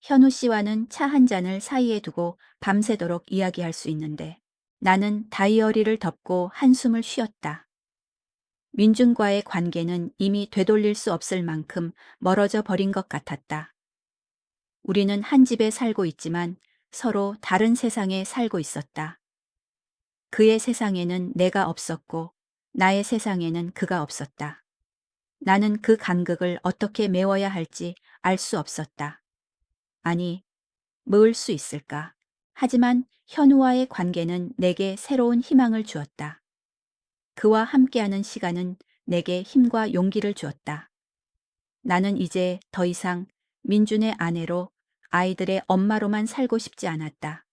현우 씨와는 차 한 잔을 사이에 두고 밤새도록 이야기할 수 있는데 나는 다이어리를 덮고 한숨을 쉬었다. 민준과의 관계는 이미 되돌릴 수 없을 만큼 멀어져 버린 것 같았다. 우리는 한 집에 살고 있지만 서로 다른 세상에 살고 있었다. 그의 세상에는 내가 없었고 나의 세상에는 그가 없었다. 나는 그 간극을 어떻게 메워야 할지 알 수 없었다. 아니, 메울 수 있을까? 하지만 현우와의 관계는 내게 새로운 희망을 주었다. 그와 함께하는 시간은 내게 힘과 용기를 주었다. 나는 이제 더 이상 민준의 아내로 아이들의 엄마로만 살고 싶지 않았다.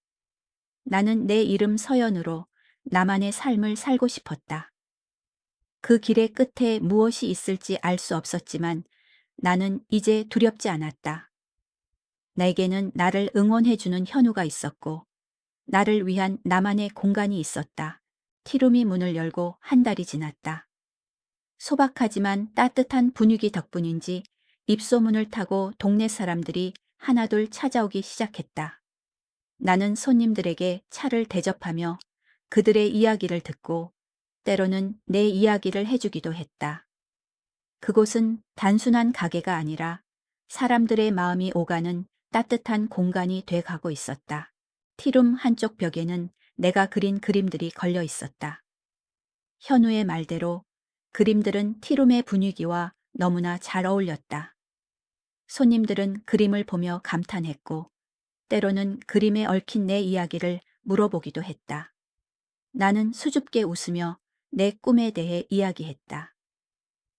나는 내 이름 서연으로 나만의 삶을 살고 싶었다. 그 길의 끝에 무엇이 있을지 알 수 없었지만 나는 이제 두렵지 않았다. 내게는 나를 응원해주는 현우가 있었고 나를 위한 나만의 공간이 있었다. 티룸이 문을 열고 한 달이 지났다. 소박하지만 따뜻한 분위기 덕분인지 입소문을 타고 동네 사람들이 하나둘 찾아오기 시작했다. 나는 손님들에게 차를 대접하며 그들의 이야기를 듣고 때로는 내 이야기를 해주기도 했다. 그곳은 단순한 가게가 아니라 사람들의 마음이 오가는 따뜻한 공간이 돼 가고 있었다. 티룸 한쪽 벽에는 내가 그린 그림들이 걸려 있었다. 현우의 말대로 그림들은 티룸의 분위기와 너무나 잘 어울렸다. 손님들은 그림을 보며 감탄했고 때로는 그림에 얽힌 내 이야기를 물어보기도 했다. 나는 수줍게 웃으며 내 꿈에 대해 이야기했다.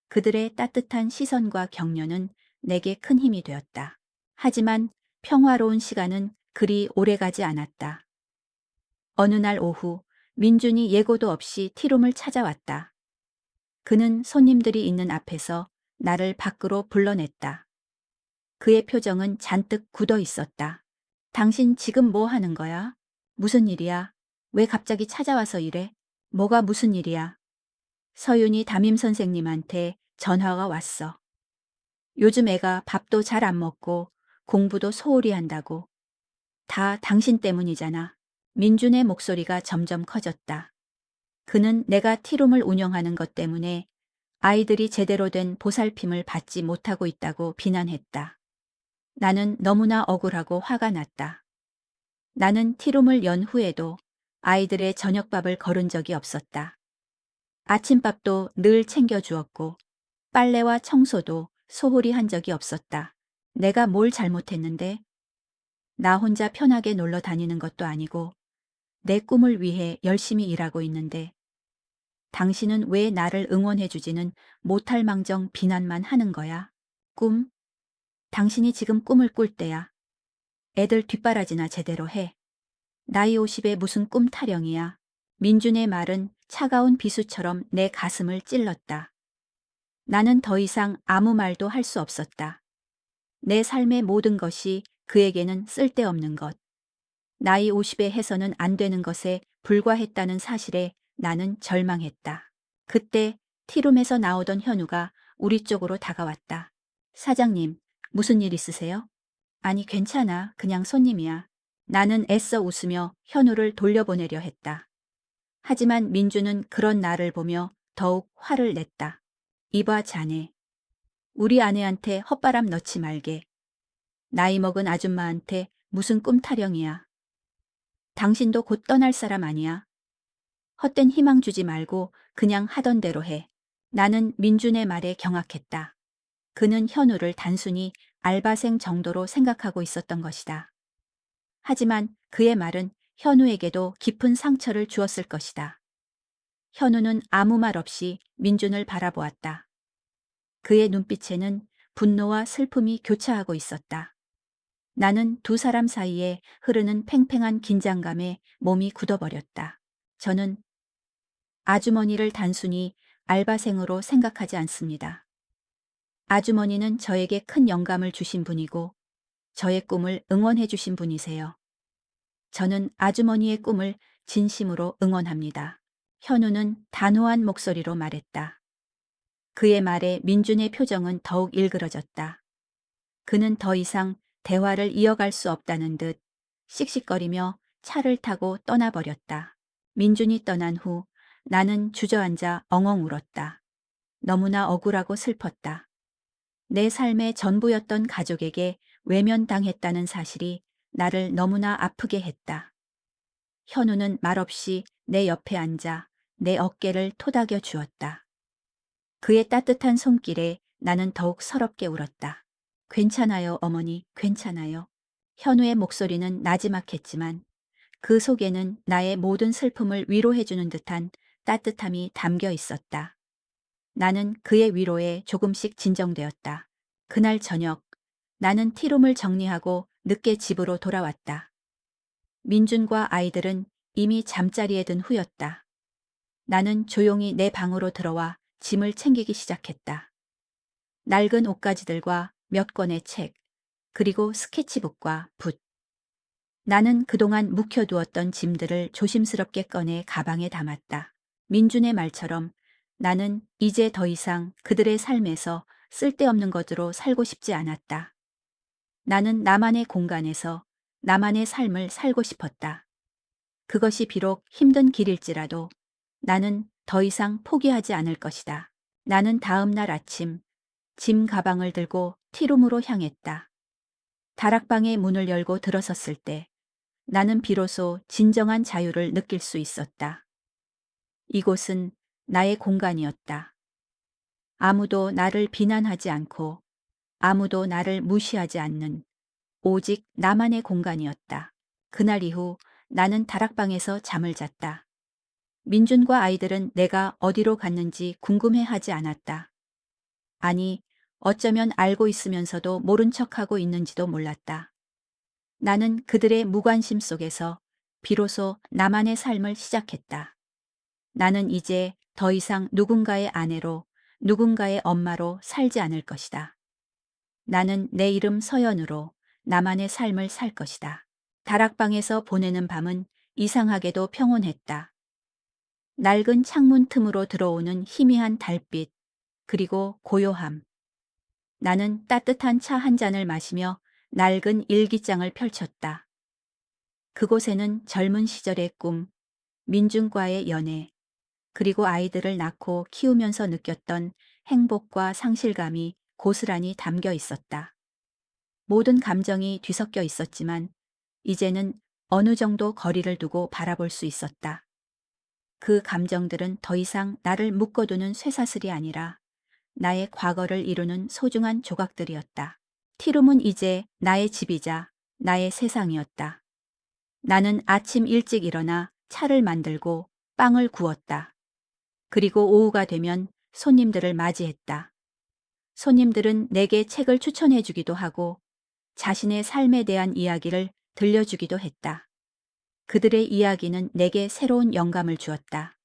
그들의 따뜻한 시선과 격려는 내게 큰 힘이 되었다. 하지만 평화로운 시간은 그리 오래가지 않았다. 어느 날 오후 민준이 예고도 없이 티룸을 찾아왔다. 그는 손님들이 있는 앞에서 나를 밖으로 불러냈다. 그의 표정은 잔뜩 굳어 있었다. 당신 지금 뭐 하는 거야? 무슨 일이야? 왜 갑자기 찾아와서 이래? 뭐가 무슨 일이야? 서윤이 담임 선생님한테 전화가 왔어. 요즘 애가 밥도 잘 안 먹고 공부도 소홀히 한다고. 다 당신 때문이잖아. 민준의 목소리가 점점 커졌다. 그는 내가 티룸을 운영하는 것 때문에 아이들이 제대로 된 보살핌을 받지 못하고 있다고 비난했다. 나는 너무나 억울하고 화가 났다. 나는 티룸을 연 후에도 아이들의 저녁밥을 거른 적이 없었다. 아침밥도 늘 챙겨주었고 빨래와 청소도 소홀히 한 적이 없었다. 내가 뭘 잘못했는데? 나 혼자 편하게 놀러 다니는 것도 아니고 내 꿈을 위해 열심히 일하고 있는데 당신은 왜 나를 응원해주지는 못할 망정 비난만 하는 거야? 꿈? 당신이 지금 꿈을 꿀 때야. 애들 뒷바라지나 제대로 해. 나이 50에 무슨 꿈 타령이야. 민준의 말은 차가운 비수처럼 내 가슴을 찔렀다. 나는 더 이상 아무 말도 할 수 없었다. 내 삶의 모든 것이 그에게는 쓸데없는 것. 나이 50에 해서는 안 되는 것에 불과했다는 사실에 나는 절망했다. 그때 티룸에서 나오던 현우가 우리 쪽으로 다가왔다. 사장님, 무슨 일 있으세요? 아니, 괜찮아. 그냥 손님이야. 나는 애써 웃으며 현우를 돌려보내려 했다. 하지만 민주는 그런 나를 보며 더욱 화를 냈다. 이봐, 자네. 우리 아내한테 헛바람 넣지 말게. 나이 먹은 아줌마한테 무슨 꿈 타령이야. 당신도 곧 떠날 사람 아니야. 헛된 희망 주지 말고 그냥 하던 대로 해. 나는 민준의 말에 경악했다. 그는 현우를 단순히 알바생 정도로 생각하고 있었던 것이다. 하지만 그의 말은 현우에게도 깊은 상처를 주었을 것이다. 현우는 아무 말 없이 민준을 바라보았다. 그의 눈빛에는 분노와 슬픔이 교차하고 있었다. 나는 두 사람 사이에 흐르는 팽팽한 긴장감에 몸이 굳어버렸다. 저는 아주머니를 단순히 알바생으로 생각하지 않습니다. 아주머니는 저에게 큰 영감을 주신 분이고 저의 꿈을 응원해 주신 분이세요. 저는 아주머니의 꿈을 진심으로 응원합니다. 현우는 단호한 목소리로 말했다. 그의 말에 민준의 표정은 더욱 일그러졌다. 그는 더 이상 대화를 이어갈 수 없다는 듯 씩씩거리며 차를 타고 떠나버렸다. 민준이 떠난 후 나는 주저앉아 엉엉 울었다. 너무나 억울하고 슬펐다. 내 삶의 전부였던 가족에게 외면당했다는 사실이 나를 너무나 아프게 했다. 현우는 말없이 내 옆에 앉아 내 어깨를 토닥여 주었다. 그의 따뜻한 손길에 나는 더욱 서럽게 울었다. 괜찮아요, 어머니, 괜찮아요. 현우의 목소리는 나지막했지만 그 속에는 나의 모든 슬픔을 위로해주는 듯한 따뜻함이 담겨 있었다. 나는 그의 위로에 조금씩 진정되었다. 그날 저녁, 나는 티룸을 정리하고 늦게 집으로 돌아왔다. 민준과 아이들은 이미 잠자리에 든 후였다. 나는 조용히 내 방으로 들어와 짐을 챙기기 시작했다. 낡은 옷가지들과 몇 권의 책, 그리고 스케치북과 붓. 나는 그동안 묵혀두었던 짐들을 조심스럽게 꺼내 가방에 담았다. 민준의 말처럼 나는 이제 더 이상 그들의 삶에서 쓸데없는 것으로 살고 싶지 않았다. 나는 나만의 공간에서 나만의 삶을 살고 싶었다. 그것이 비록 힘든 길일지라도 나는 더 이상 포기하지 않을 것이다. 나는 다음 날 아침 짐 가방을 들고 티룸으로 향했다. 다락방의 문을 열고 들어섰을 때 나는 비로소 진정한 자유를 느낄 수 있었다. 이곳은 나의 공간이었다. 아무도 나를 비난하지 않고 아무도 나를 무시하지 않는 오직 나만의 공간이었다. 그날 이후 나는 다락방에서 잠을 잤다. 민준과 아이들은 내가 어디로 갔는지 궁금해하지 않았다. 아니, 어쩌면 알고 있으면서도 모른 척하고 있는지도 몰랐다. 나는 그들의 무관심 속에서 비로소 나만의 삶을 시작했다. 나는 이제 더 이상 누군가의 아내로, 누군가의 엄마로 살지 않을 것이다. 나는 내 이름 서연으로 나만의 삶을 살 것이다. 다락방에서 보내는 밤은 이상하게도 평온했다. 낡은 창문 틈으로 들어오는 희미한 달빛, 그리고 고요함. 나는 따뜻한 차 한 잔을 마시며 낡은 일기장을 펼쳤다. 그곳에는 젊은 시절의 꿈, 민준과의 연애, 그리고 아이들을 낳고 키우면서 느꼈던 행복과 상실감이 고스란히 담겨 있었다. 모든 감정이 뒤섞여 있었지만 이제는 어느 정도 거리를 두고 바라볼 수 있었다. 그 감정들은 더 이상 나를 묶어두는 쇠사슬이 아니라 나의 과거를 이루는 소중한 조각들이었다. 티룸은 이제 나의 집이자 나의 세상이었다. 나는 아침 일찍 일어나 차를 만들고 빵을 구웠다. 그리고 오후가 되면 손님들을 맞이했다. 손님들은 내게 책을 추천해 주기도 하고 자신의 삶에 대한 이야기를 들려주기도 했다. 그들의 이야기는 내게 새로운 영감을 주었다.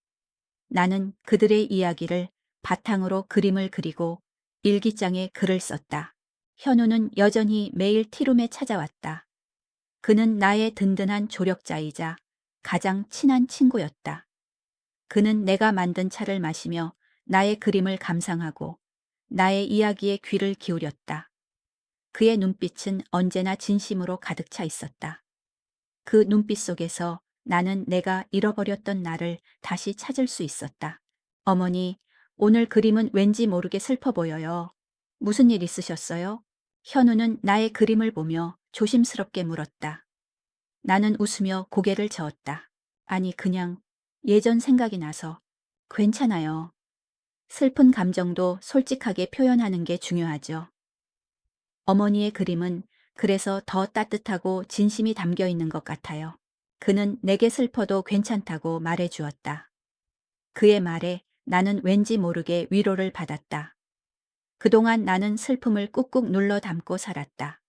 나는 그들의 이야기를 바탕으로 그림을 그리고 일기장에 글을 썼다. 현우는 여전히 매일 티룸에 찾아왔다. 그는 나의 든든한 조력자이자 가장 친한 친구였다. 그는 내가 만든 차를 마시며 나의 그림을 감상하고 나의 이야기에 귀를 기울였다. 그의 눈빛은 언제나 진심으로 가득 차 있었다. 그 눈빛 속에서 나는 내가 잃어버렸던 나를 다시 찾을 수 있었다. 어머니, 오늘 그림은 왠지 모르게 슬퍼 보여요. 무슨 일 있으셨어요? 현우는 나의 그림을 보며 조심스럽게 물었다. 나는 웃으며 고개를 저었다. 아니, 그냥 예전 생각이 나서. 괜찮아요. 슬픈 감정도 솔직하게 표현하는 게 중요하죠. 어머니의 그림은 그래서 더 따뜻하고 진심이 담겨 있는 것 같아요. 그는 내게 슬퍼도 괜찮다고 말해 주었다. 그의 말에 나는 왠지 모르게 위로를 받았다. 그동안 나는 슬픔을 꾹꾹 눌러 담고 살았다.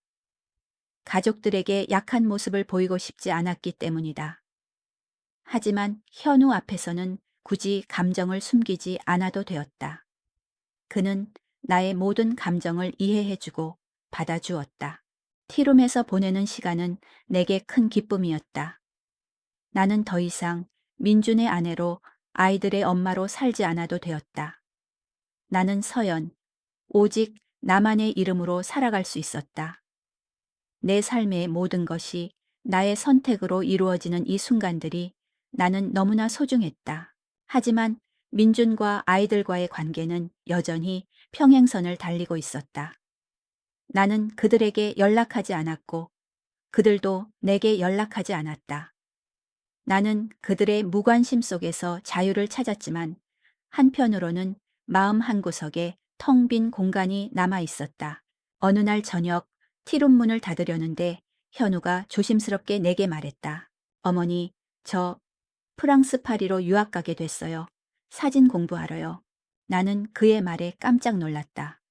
가족들에게 약한 모습을 보이고 싶지 않았기 때문이다. 하지만 현우 앞에서는 굳이 감정을 숨기지 않아도 되었다. 그는 나의 모든 감정을 이해해주고 받아주었다. 티룸에서 보내는 시간은 내게 큰 기쁨이었다. 나는 더 이상 민준의 아내로 아이들의 엄마로 살지 않아도 되었다. 나는 서연, 오직 나만의 이름으로 살아갈 수 있었다. 내 삶의 모든 것이 나의 선택으로 이루어지는 이 순간들이 나는 너무나 소중했다. 하지만 민준과 아이들과의 관계는 여전히 평행선을 달리고 있었다. 나는 그들에게 연락하지 않았고 그들도 내게 연락하지 않았다. 나는 그들의 무관심 속에서 자유를 찾았지만 한편으로는 마음 한구석에 텅 빈 공간이 남아 있었다. 어느 날 저녁 티룸 문을 닫으려는데 현우가 조심스럽게 내게 말했다. 어머니, 저 프랑스 파리로 유학 가게 됐어요. 사진 공부하러요. 나는 그의 말에 깜짝 놀랐다.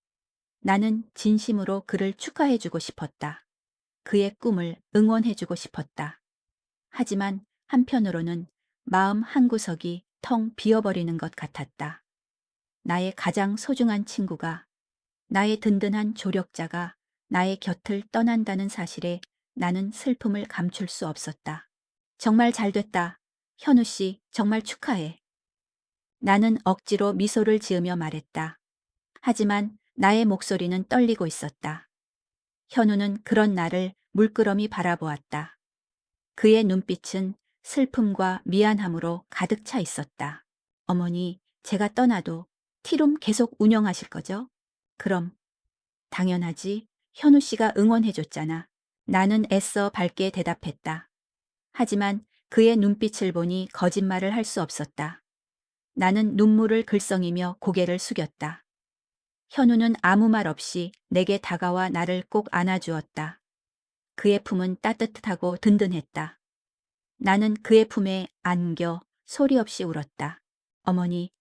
나는 진심으로 그를 축하해주고 싶었다. 그의 꿈을 응원해주고 싶었다. 하지만 한편으로는 마음 한구석이 텅 비어버리는 것 같았다. 나의 가장 소중한 친구가, 나의 든든한 조력자가 나의 곁을 떠난다는 사실에 나는 슬픔을 감출 수 없었다. 정말 잘 됐다. 현우 씨, 정말 축하해. 나는 억지로 미소를 지으며 말했다. 하지만 나의 목소리는 떨리고 있었다. 현우는 그런 나를 물끄러미 바라보았다. 그의 눈빛은 슬픔과 미안함으로 가득 차 있었다. 어머니, 제가 떠나도 티룸 계속 운영하실 거죠? 그럼, 당연하지. 현우 씨가 응원해줬잖아. 나는 애써 밝게 대답했다. 하지만 그의 눈빛을 보니 거짓말을 할 수 없었다. 나는 눈물을 글썽이며 고개를 숙였다. 현우는 아무 말 없이 내게 다가와 나를 꼭 안아주었다. 그의 품은 따뜻하고 든든했다. 나는 그의 품에 안겨 소리 없이 울었다. 어머니,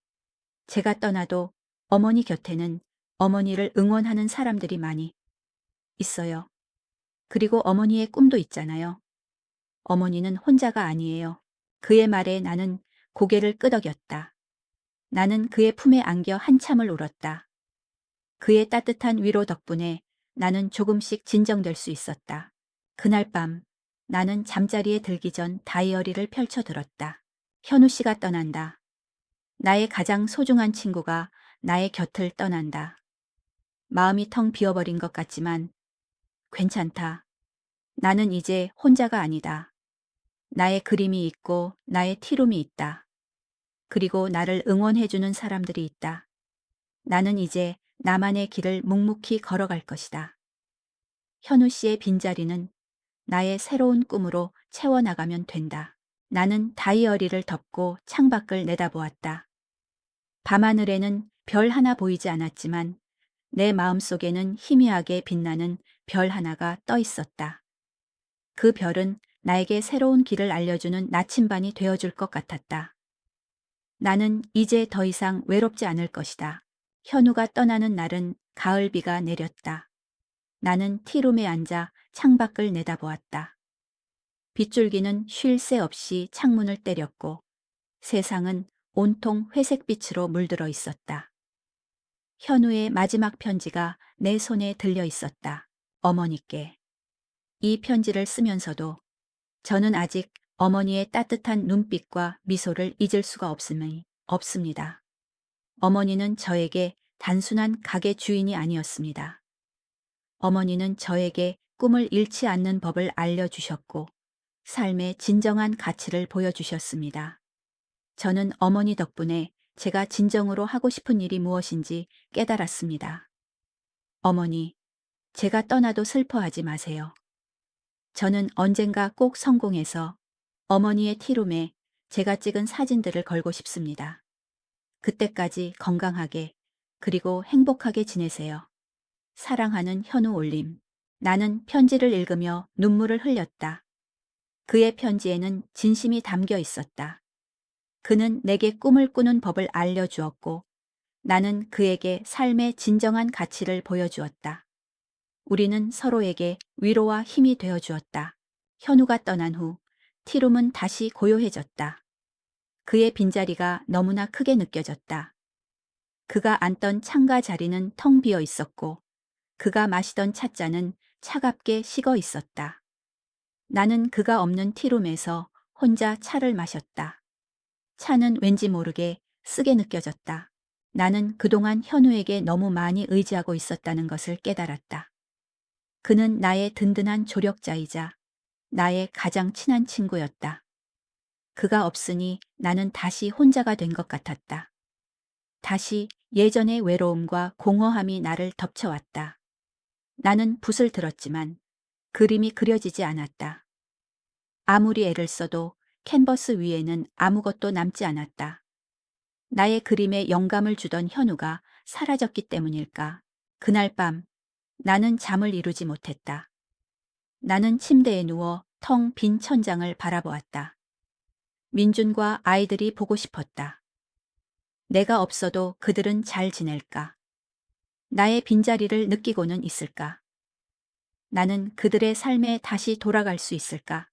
제가 떠나도 어머니 곁에는 어머니를 응원하는 사람들이 많이 있어요. 그리고 어머니의 꿈도 있잖아요. 어머니는 혼자가 아니에요. 그의 말에 나는 고개를 끄덕였다. 나는 그의 품에 안겨 한참을 울었다. 그의 따뜻한 위로 덕분에 나는 조금씩 진정될 수 있었다. 그날 밤 나는 잠자리에 들기 전 다이어리를 펼쳐들었다. 현우 씨가 떠난다. 나의 가장 소중한 친구가 나의 곁을 떠난다. 마음이 텅 비어버린 것 같지만 괜찮다. 나는 이제 혼자가 아니다. 나의 그림이 있고 나의 티룸이 있다. 그리고 나를 응원해주는 사람들이 있다. 나는 이제 나만의 길을 묵묵히 걸어갈 것이다. 현우 씨의 빈자리는 나의 새로운 꿈으로 채워나가면 된다. 나는 다이어리를 덮고 창밖을 내다보았다. 밤하늘에는 별 하나 보이지 않았지만 내 마음속에는 희미하게 빛나는 별 하나가 떠 있었다. 그 별은 나에게 새로운 길을 알려주는 나침반이 되어줄 것 같았다. 나는 이제 더 이상 외롭지 않을 것이다. 현우가 떠나는 날은 가을비가 내렸다. 나는 티룸에 앉아 창밖을 내다보았다. 빗줄기는 쉴 새 없이 창문을 때렸고 세상은 온통 회색빛으로 물들어 있었다. 현우의 마지막 편지가 내 손에 들려 있었다. 어머니께. 이 편지를 쓰면서도 저는 아직 어머니의 따뜻한 눈빛과 미소를 잊을 수가 없습니다. 어머니는 저에게 단순한 가게 주인이 아니었습니다. 어머니는 저에게 꿈을 잃지 않는 법을 알려주셨고 삶의 진정한 가치를 보여주셨습니다. 저는 어머니 덕분에 제가 진정으로 하고 싶은 일이 무엇인지 깨달았습니다. 어머니, 제가 떠나도 슬퍼하지 마세요. 저는 언젠가 꼭 성공해서 어머니의 티룸에 제가 찍은 사진들을 걸고 싶습니다. 그때까지 건강하게 그리고 행복하게 지내세요. 사랑하는 현우 올림. 나는 편지를 읽으며 눈물을 흘렸다. 그의 편지에는 진심이 담겨 있었다. 그는 내게 꿈을 꾸는 법을 알려주었고 나는 그에게 삶의 진정한 가치를 보여주었다. 우리는 서로에게 위로와 힘이 되어주었다. 현우가 떠난 후 티룸은 다시 고요해졌다. 그의 빈자리가 너무나 크게 느껴졌다. 그가 앉던 창가 자리는 텅 비어 있었고 그가 마시던 찻잔은 차갑게 식어 있었다. 나는 그가 없는 티룸에서 혼자 차를 마셨다. 차는 왠지 모르게 쓰게 느껴졌다. 나는 그동안 현우에게 너무 많이 의지하고 있었다는 것을 깨달았다. 그는 나의 든든한 조력자이자 나의 가장 친한 친구였다. 그가 없으니 나는 다시 혼자가 된 것 같았다. 다시 예전의 외로움과 공허함이 나를 덮쳐왔다. 나는 붓을 들었지만 그림이 그려지지 않았다. 아무리 애를 써도 캔버스 위에는 아무것도 남지 않았다. 나의 그림에 영감을 주던 현우가 사라졌기 때문일까. 그날 밤 나는 잠을 이루지 못했다. 나는 침대에 누워 텅 빈 천장을 바라보았다. 민준과 아이들이 보고 싶었다. 내가 없어도 그들은 잘 지낼까? 나의 빈자리를 느끼고는 있을까? 나는 그들의 삶에 다시 돌아갈 수 있을까?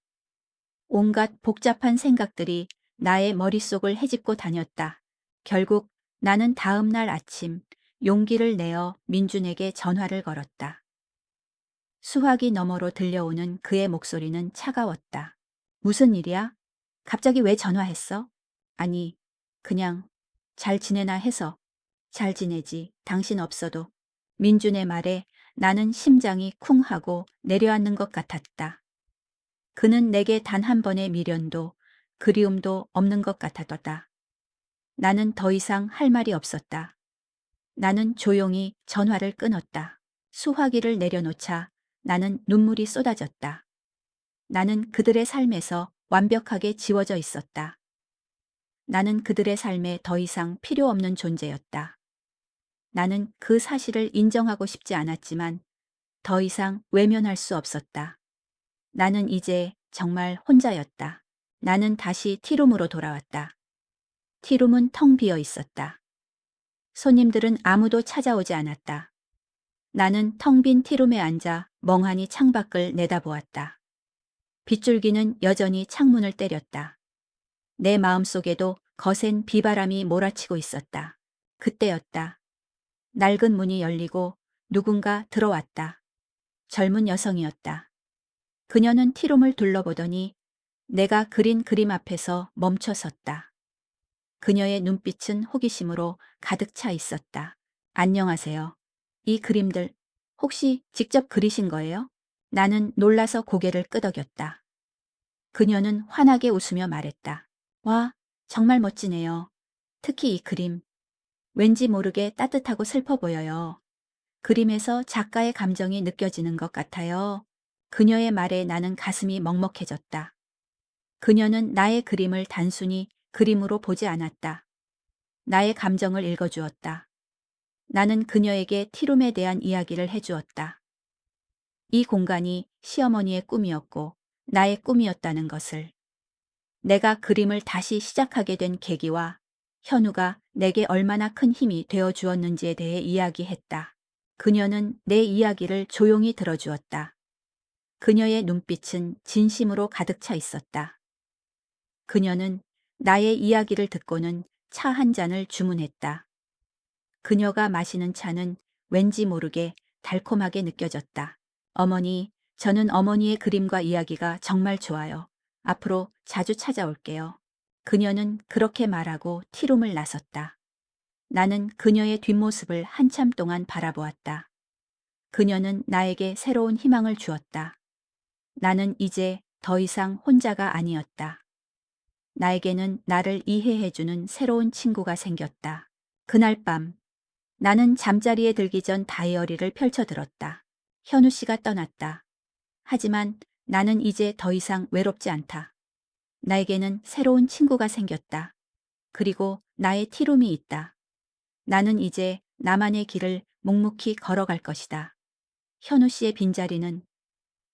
온갖 복잡한 생각들이 나의 머릿속을 헤집고 다녔다. 결국 나는 다음 날 아침 용기를 내어 민준에게 전화를 걸었다. 수화기 너머로 들려오는 그의 목소리는 차가웠다. 무슨 일이야? 갑자기 왜 전화했어? 아니, 그냥 잘 지내나 해서. 잘 지내지. 당신 없어도. 민준의 말에 나는 심장이 쿵 하고 내려앉는 것 같았다. 그는 내게 단 한 번의 미련도 그리움도 없는 것 같았다. 나는 더 이상 할 말이 없었다. 나는 조용히 전화를 끊었다. 수화기를 내려놓자 나는 눈물이 쏟아졌다. 나는 그들의 삶에서 완벽하게 지워져 있었다. 나는 그들의 삶에 더 이상 필요 없는 존재였다. 나는 그 사실을 인정하고 싶지 않았지만 더 이상 외면할 수 없었다. 나는 이제 정말 혼자였다. 나는 다시 티룸으로 돌아왔다. 티룸은 텅 비어 있었다. 손님들은 아무도 찾아오지 않았다. 나는 텅 빈 티룸에 앉아 멍하니 창밖을 내다보았다. 빗줄기는 여전히 창문을 때렸다. 내 마음속에도 거센 비바람이 몰아치고 있었다. 그때였다. 낡은 문이 열리고 누군가 들어왔다. 젊은 여성이었다. 그녀는 티룸을 둘러보더니 내가 그린 그림 앞에서 멈춰 섰다. 그녀의 눈빛은 호기심으로 가득 차 있었다. 안녕하세요. 이 그림들 혹시 직접 그리신 거예요? 나는 놀라서 고개를 끄덕였다. 그녀는 환하게 웃으며 말했다. 와, 정말 멋지네요. 특히 이 그림. 왠지 모르게 따뜻하고 슬퍼 보여요. 그림에서 작가의 감정이 느껴지는 것 같아요. 그녀의 말에 나는 가슴이 먹먹해졌다. 그녀는 나의 그림을 단순히 그림으로 보지 않았다. 나의 감정을 읽어주었다. 나는 그녀에게 티룸에 대한 이야기를 해주었다. 이 공간이 시어머니의 꿈이었고 나의 꿈이었다는 것을. 내가 그림을 다시 시작하게 된 계기와 현우가 내게 얼마나 큰 힘이 되어 주었는지에 대해 이야기했다. 그녀는 내 이야기를 조용히 들어주었다. 그녀의 눈빛은 진심으로 가득 차 있었다. 그녀는 나의 이야기를 듣고는 차 한 잔을 주문했다. 그녀가 마시는 차는 왠지 모르게 달콤하게 느껴졌다. 어머니, 저는 어머니의 그림과 이야기가 정말 좋아요. 앞으로 자주 찾아올게요. 그녀는 그렇게 말하고 티룸을 나섰다. 나는 그녀의 뒷모습을 한참 동안 바라보았다. 그녀는 나에게 새로운 희망을 주었다. 나는 이제 더 이상 혼자가 아니었다. 나에게는 나를 이해해주는 새로운 친구가 생겼다. 그날 밤, 나는 잠자리에 들기 전 다이어리를 펼쳐들었다. 현우 씨가 떠났다. 하지만 나는 이제 더 이상 외롭지 않다. 나에게는 새로운 친구가 생겼다. 그리고 나의 티룸이 있다. 나는 이제 나만의 길을 묵묵히 걸어갈 것이다. 현우 씨의 빈자리는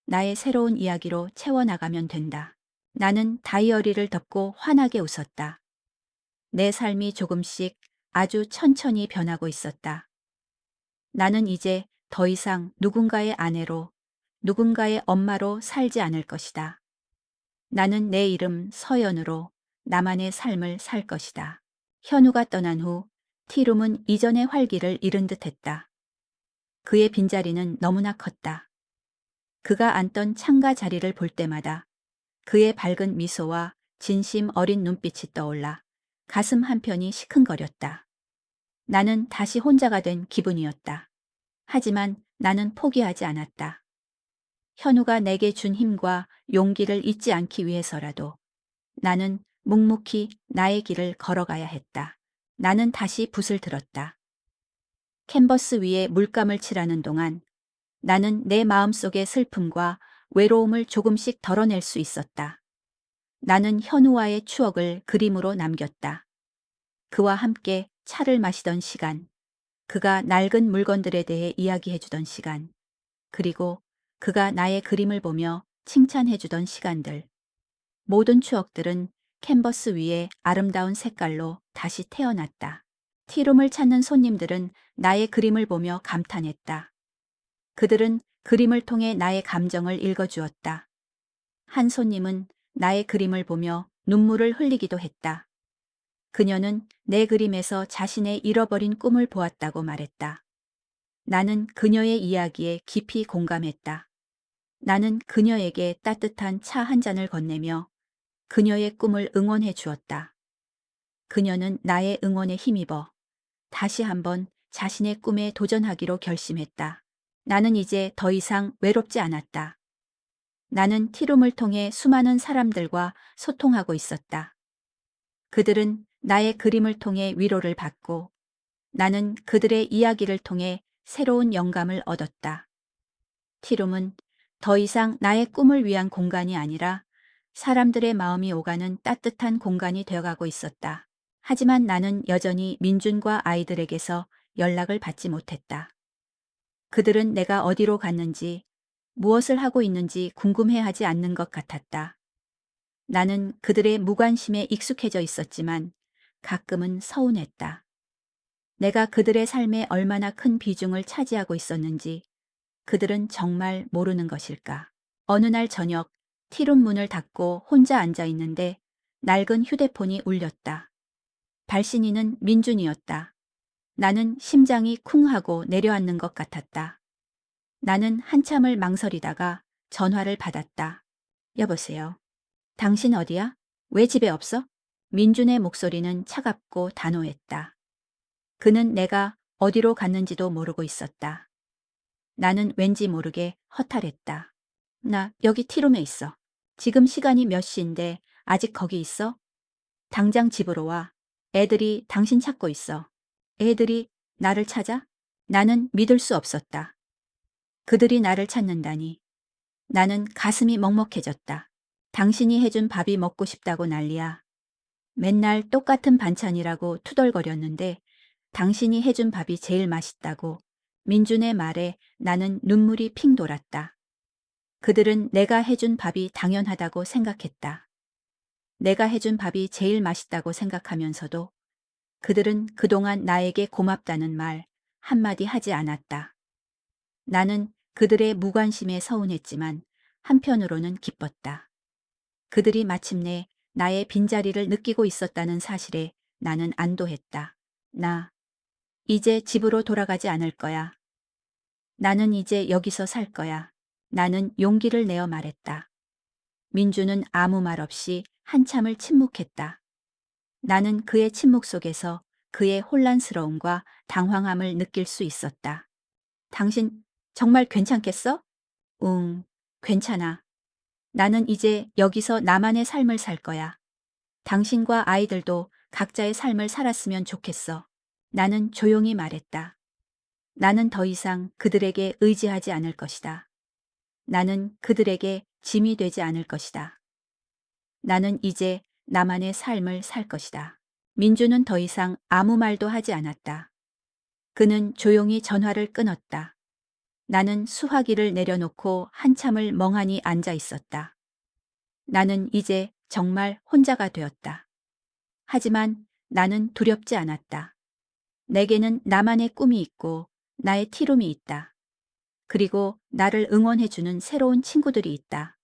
나의 새로운 이야기로 채워나가면 된다. 나는 다이어리를 덮고 환하게 웃었다. 내 삶이 조금씩 아주 천천히 변하고 있었다. 나는 이제 더 이상 누군가의 아내로, 누군가의 엄마로 살지 않을 것이다. 나는 내 이름 서연으로 나만의 삶을 살 것이다. 현우가 떠난 후 티룸은 이전의 활기를 잃은 듯했다. 그의 빈자리는 너무나 컸다. 그가 앉던 창가 자리를 볼 때마다 그의 밝은 미소와 진심 어린 눈빛이 떠올라 가슴 한편이 시큰거렸다. 나는 다시 혼자가 된 기분이었다. 하지만 나는 포기하지 않았다. 현우가 내게 준 힘과 용기를 잊지 않기 위해서라도 나는 묵묵히 나의 길을 걸어가야 했다. 나는 다시 붓을 들었다. 캔버스 위에 물감을 칠하는 동안 나는 내 마음속의 슬픔과 외로움을 조금씩 덜어낼 수 있었다. 나는 현우와의 추억을 그림으로 남겼다. 그와 함께 차를 마시던 시간, 그가 낡은 물건들에 대해 이야기해주던 시간, 그리고 그가 나의 그림을 보며 칭찬해주던 시간들. 모든 추억들은 캔버스 위에 아름다운 색깔로 다시 태어났다. 티룸을 찾는 손님들은 나의 그림을 보며 감탄했다. 그들은 그림을 통해 나의 감정을 읽어주었다. 한 손님은 나의 그림을 보며 눈물을 흘리기도 했다. 그녀는 내 그림에서 자신의 잃어버린 꿈을 보았다고 말했다. 나는 그녀의 이야기에 깊이 공감했다. 나는 그녀에게 따뜻한 차 한 잔을 건네며 그녀의 꿈을 응원해 주었다. 그녀는 나의 응원에 힘입어 다시 한번 자신의 꿈에 도전하기로 결심했다. 나는 이제 더 이상 외롭지 않았다. 나는 티룸을 통해 수많은 사람들과 소통하고 있었다. 그들은 나의 그림을 통해 위로를 받고 나는 그들의 이야기를 통해 새로운 영감을 얻었다. 티룸은 더 이상 나의 꿈을 위한 공간이 아니라 사람들의 마음이 오가는 따뜻한 공간이 되어가고 있었다. 하지만 나는 여전히 민준과 아이들에게서 연락을 받지 못했다. 그들은 내가 어디로 갔는지, 무엇을 하고 있는지 궁금해하지 않는 것 같았다. 나는 그들의 무관심에 익숙해져 있었지만 가끔은 서운했다. 내가 그들의 삶에 얼마나 큰 비중을 차지하고 있었는지 그들은 정말 모르는 것일까. 어느 날 저녁 티룸 문을 닫고 혼자 앉아 있는데 낡은 휴대폰이 울렸다. 발신인은 민준이었다. 나는 심장이 쿵 하고 내려앉는 것 같았다. 나는 한참을 망설이다가 전화를 받았다. 여보세요. 당신 어디야? 왜 집에 없어? 민준의 목소리는 차갑고 단호했다. 그는 내가 어디로 갔는지도 모르고 있었다. 나는 왠지 모르게 허탈했다. 나 여기 티룸에 있어. 지금 시간이 몇 시인데 아직 거기 있어? 당장 집으로 와. 애들이 당신 찾고 있어. 애들이 나를 찾아? 나는 믿을 수 없었다. 그들이 나를 찾는다니. 나는 가슴이 먹먹해졌다. 당신이 해준 밥이 먹고 싶다고 난리야. 맨날 똑같은 반찬이라고 투덜거렸는데 당신이 해준 밥이 제일 맛있다고. 민준의 말에 나는 눈물이 핑 돌았다. 그들은 내가 해준 밥이 당연하다고 생각했다. 내가 해준 밥이 제일 맛있다고 생각하면서도 그들은 그동안 나에게 고맙다는 말 한마디 하지 않았다. 나는 그들의 무관심에 서운했지만 한편으로는 기뻤다. 그들이 마침내 나의 빈자리를 느끼고 있었다는 사실에 나는 안도했다. 나 이제 집으로 돌아가지 않을 거야. 나는 이제 여기서 살 거야. 나는 용기를 내어 말했다. 민주는 아무 말 없이 한참을 침묵했다. 나는 그의 침묵 속에서 그의 혼란스러움과 당황함을 느낄 수 있었다. 당신 정말 괜찮겠어? 응, 괜찮아. 나는 이제 여기서 나만의 삶을 살 거야. 당신과 아이들도 각자의 삶을 살았으면 좋겠어. 나는 조용히 말했다. 나는 더 이상 그들에게 의지하지 않을 것이다. 나는 그들에게 짐이 되지 않을 것이다. 나는 이제 나만의 삶을 살 것이다. 민주는 더 이상 아무 말도 하지 않았다. 그는 조용히 전화를 끊었다. 나는 수화기를 내려놓고 한참을 멍하니 앉아 있었다. 나는 이제 정말 혼자가 되었다. 하지만 나는 두렵지 않았다. 내게는 나만의 꿈이 있고 나의 티룸이 있다. 그리고 나를 응원해주는 새로운 친구들이 있다.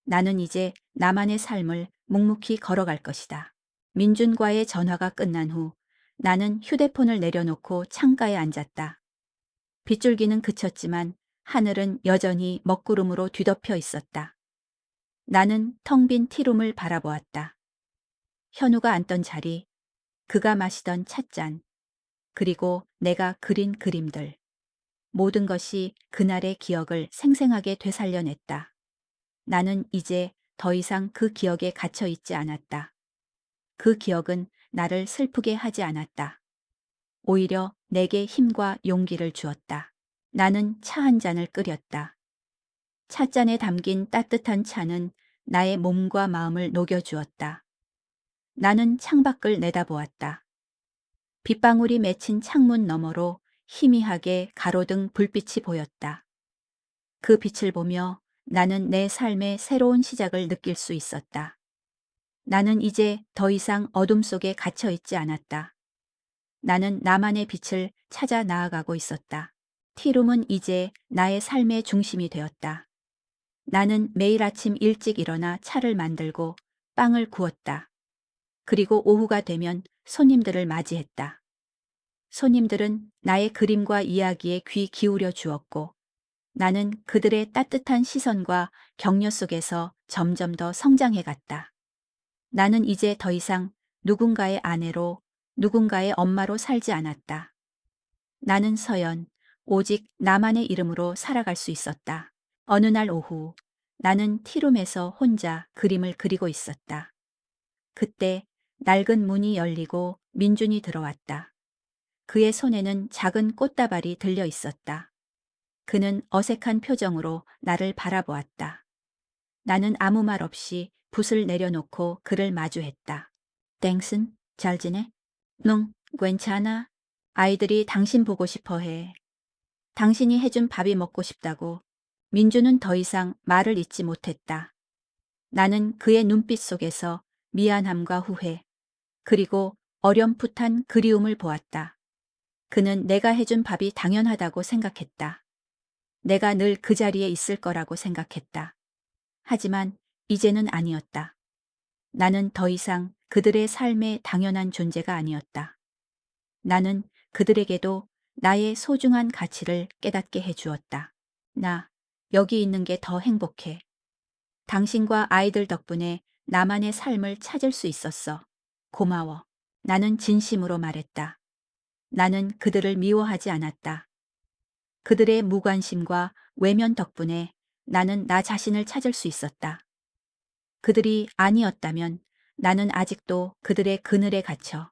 나는 이제 나만의 삶을 묵묵히 걸어갈 것이다. 민준과의 전화가 끝난 후 나는 휴대폰을 내려놓고 창가에 앉았다. 빗줄기는 그쳤지만 하늘은 여전히 먹구름으로 뒤덮여 있었다. 나는 텅 빈 티룸을 바라보았다. 현우가 앉던 자리, 그가 마시던 찻잔, 그리고 내가 그린 그림들. 모든 것이 그날의 기억을 생생하게 되살려냈다. 나는 이제 더 이상 그 기억에 갇혀 있지 않았다. 그 기억은 나를 슬프게 하지 않았다. 오히려 내게 힘과 용기를 주었다. 나는 차 한 잔을 끓였다. 찻잔에 담긴 따뜻한 차는 나의 몸과 마음을 녹여주었다. 나는 창밖을 내다보았다. 빗방울이 맺힌 창문 너머로 희미하게 가로등 불빛이 보였다. 그 빛을 보며 나는 내 삶의 새로운 시작을 느낄 수 있었다. 나는 이제 더 이상 어둠 속에 갇혀 있지 않았다. 나는 나만의 빛을 찾아 나아가고 있었다. 티룸은 이제 나의 삶의 중심이 되었다. 나는 매일 아침 일찍 일어나 차를 만들고 빵을 구웠다. 그리고 오후가 되면 손님들을 맞이했다. 손님들은 나의 그림과 이야기에 귀 기울여 주었고 나는 그들의 따뜻한 시선과 격려 속에서 점점 더 성장해 갔다. 나는 이제 더 이상 누군가의 아내로, 누군가의 엄마로 살지 않았다. 나는 서연, 오직 나만의 이름으로 살아갈 수 있었다. 어느 날 오후, 나는 티룸에서 혼자 그림을 그리고 있었다. 그때 낡은 문이 열리고 민준이 들어왔다. 그의 손에는 작은 꽃다발이 들려 있었다. 그는 어색한 표정으로 나를 바라보았다. 나는 아무 말 없이 붓을 내려놓고 그를 마주했다. 땡슨, 잘 지내? 응, 괜찮아. 아이들이 당신 보고 싶어 해. 당신이 해준 밥이 먹고 싶다고. 민주는 더 이상 말을 잇지 못했다. 나는 그의 눈빛 속에서 미안함과 후회, 그리고 어렴풋한 그리움을 보았다. 그는 내가 해준 밥이 당연하다고 생각했다. 내가 늘 그 자리에 있을 거라고 생각했다. 하지만 이제는 아니었다. 나는 더 이상 그들의 삶의 당연한 존재가 아니었다. 나는 그들에게도 나의 소중한 가치를 깨닫게 해주었다. 나 여기 있는 게 더 행복해. 당신과 아이들 덕분에 나만의 삶을 찾을 수 있었어. 고마워. 나는 진심으로 말했다. 나는 그들을 미워하지 않았다. 그들의 무관심과 외면 덕분에 나는 나 자신을 찾을 수 있었다. 그들이 아니었다면 나는 아직도 그들의 그늘에 갇혀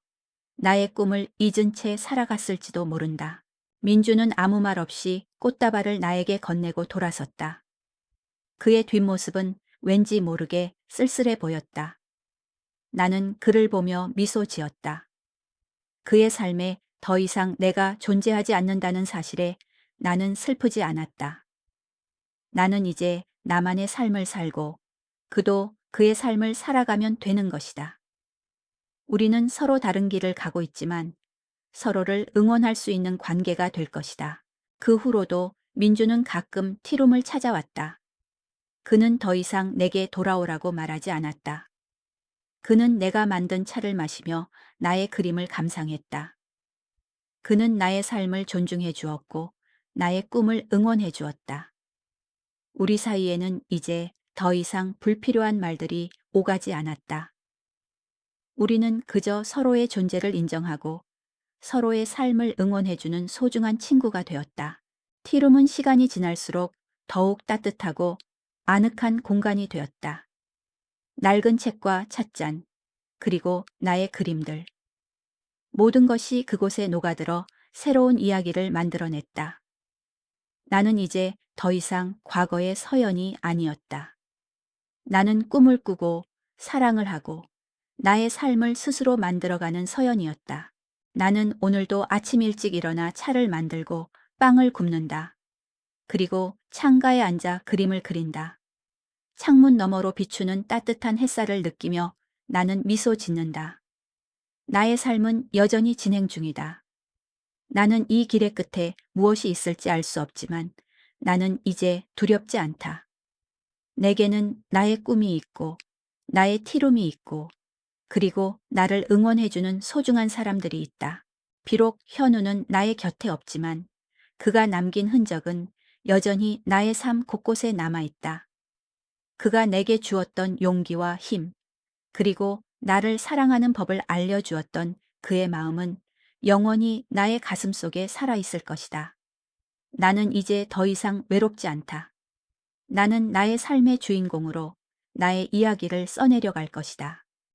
나의 꿈을 잊은 채 살아갔을지도 모른다. 민주는 아무 말 없이 꽃다발을 나에게 건네고 돌아섰다. 그의 뒷모습은 왠지 모르게 쓸쓸해 보였다. 나는 그를 보며 미소 지었다. 그의 삶에 더 이상 내가 존재하지 않는다는 사실에 나는 슬프지 않았다. 나는 이제 나만의 삶을 살고 그도 그의 삶을 살아가면 되는 것이다. 우리는 서로 다른 길을 가고 있지만 서로를 응원할 수 있는 관계가 될 것이다. 그 후로도 민주는 가끔 티룸을 찾아왔다. 그는 더 이상 내게 돌아오라고 말하지 않았다. 그는 내가 만든 차를 마시며 나의 그림을 감상했다. 그는 나의 삶을 존중해 주었고 나의 꿈을 응원해 주었다. 우리 사이에는 이제 더 이상 불필요한 말들이 오가지 않았다. 우리는 그저 서로의 존재를 인정하고 서로의 삶을 응원해주는 소중한 친구가 되었다. 티룸은 시간이 지날수록 더욱 따뜻하고 아늑한 공간이 되었다. 낡은 책과 찻잔, 그리고 나의 그림들. 모든 것이 그곳에 녹아들어 새로운 이야기를 만들어냈다. 나는 이제 더 이상 과거의 서연이 아니었다. 나는 꿈을 꾸고 사랑을 하고 나의 삶을 스스로 만들어가는 서연이었다. 나는 오늘도 아침 일찍 일어나 차를 만들고 빵을 굽는다. 그리고 창가에 앉아 그림을 그린다. 창문 너머로 비추는 따뜻한 햇살을 느끼며 나는 미소 짓는다. 나의 삶은 여전히 진행 중이다. 나는 이 길의 끝에 무엇이 있을지 알 수 없지만 나는 이제 두렵지 않다. 내게는 나의 꿈이 있고 나의 티룸이 있고 그리고 나를 응원해주는 소중한 사람들이 있다. 비록 현우는 나의 곁에 없지만 그가 남긴 흔적은 여전히 나의 삶 곳곳에 남아있다. 그가 내게 주었던 용기와 힘, 그리고 나를 사랑하는 법을 알려주었던 그의 마음은 영원히 나의 가슴 속에 살아있을 것이다. 나는 이제 더 이상 외롭지 않다. 나는 나의 삶의 주인공으로 나의 이야기를 써내려 갈 것이다.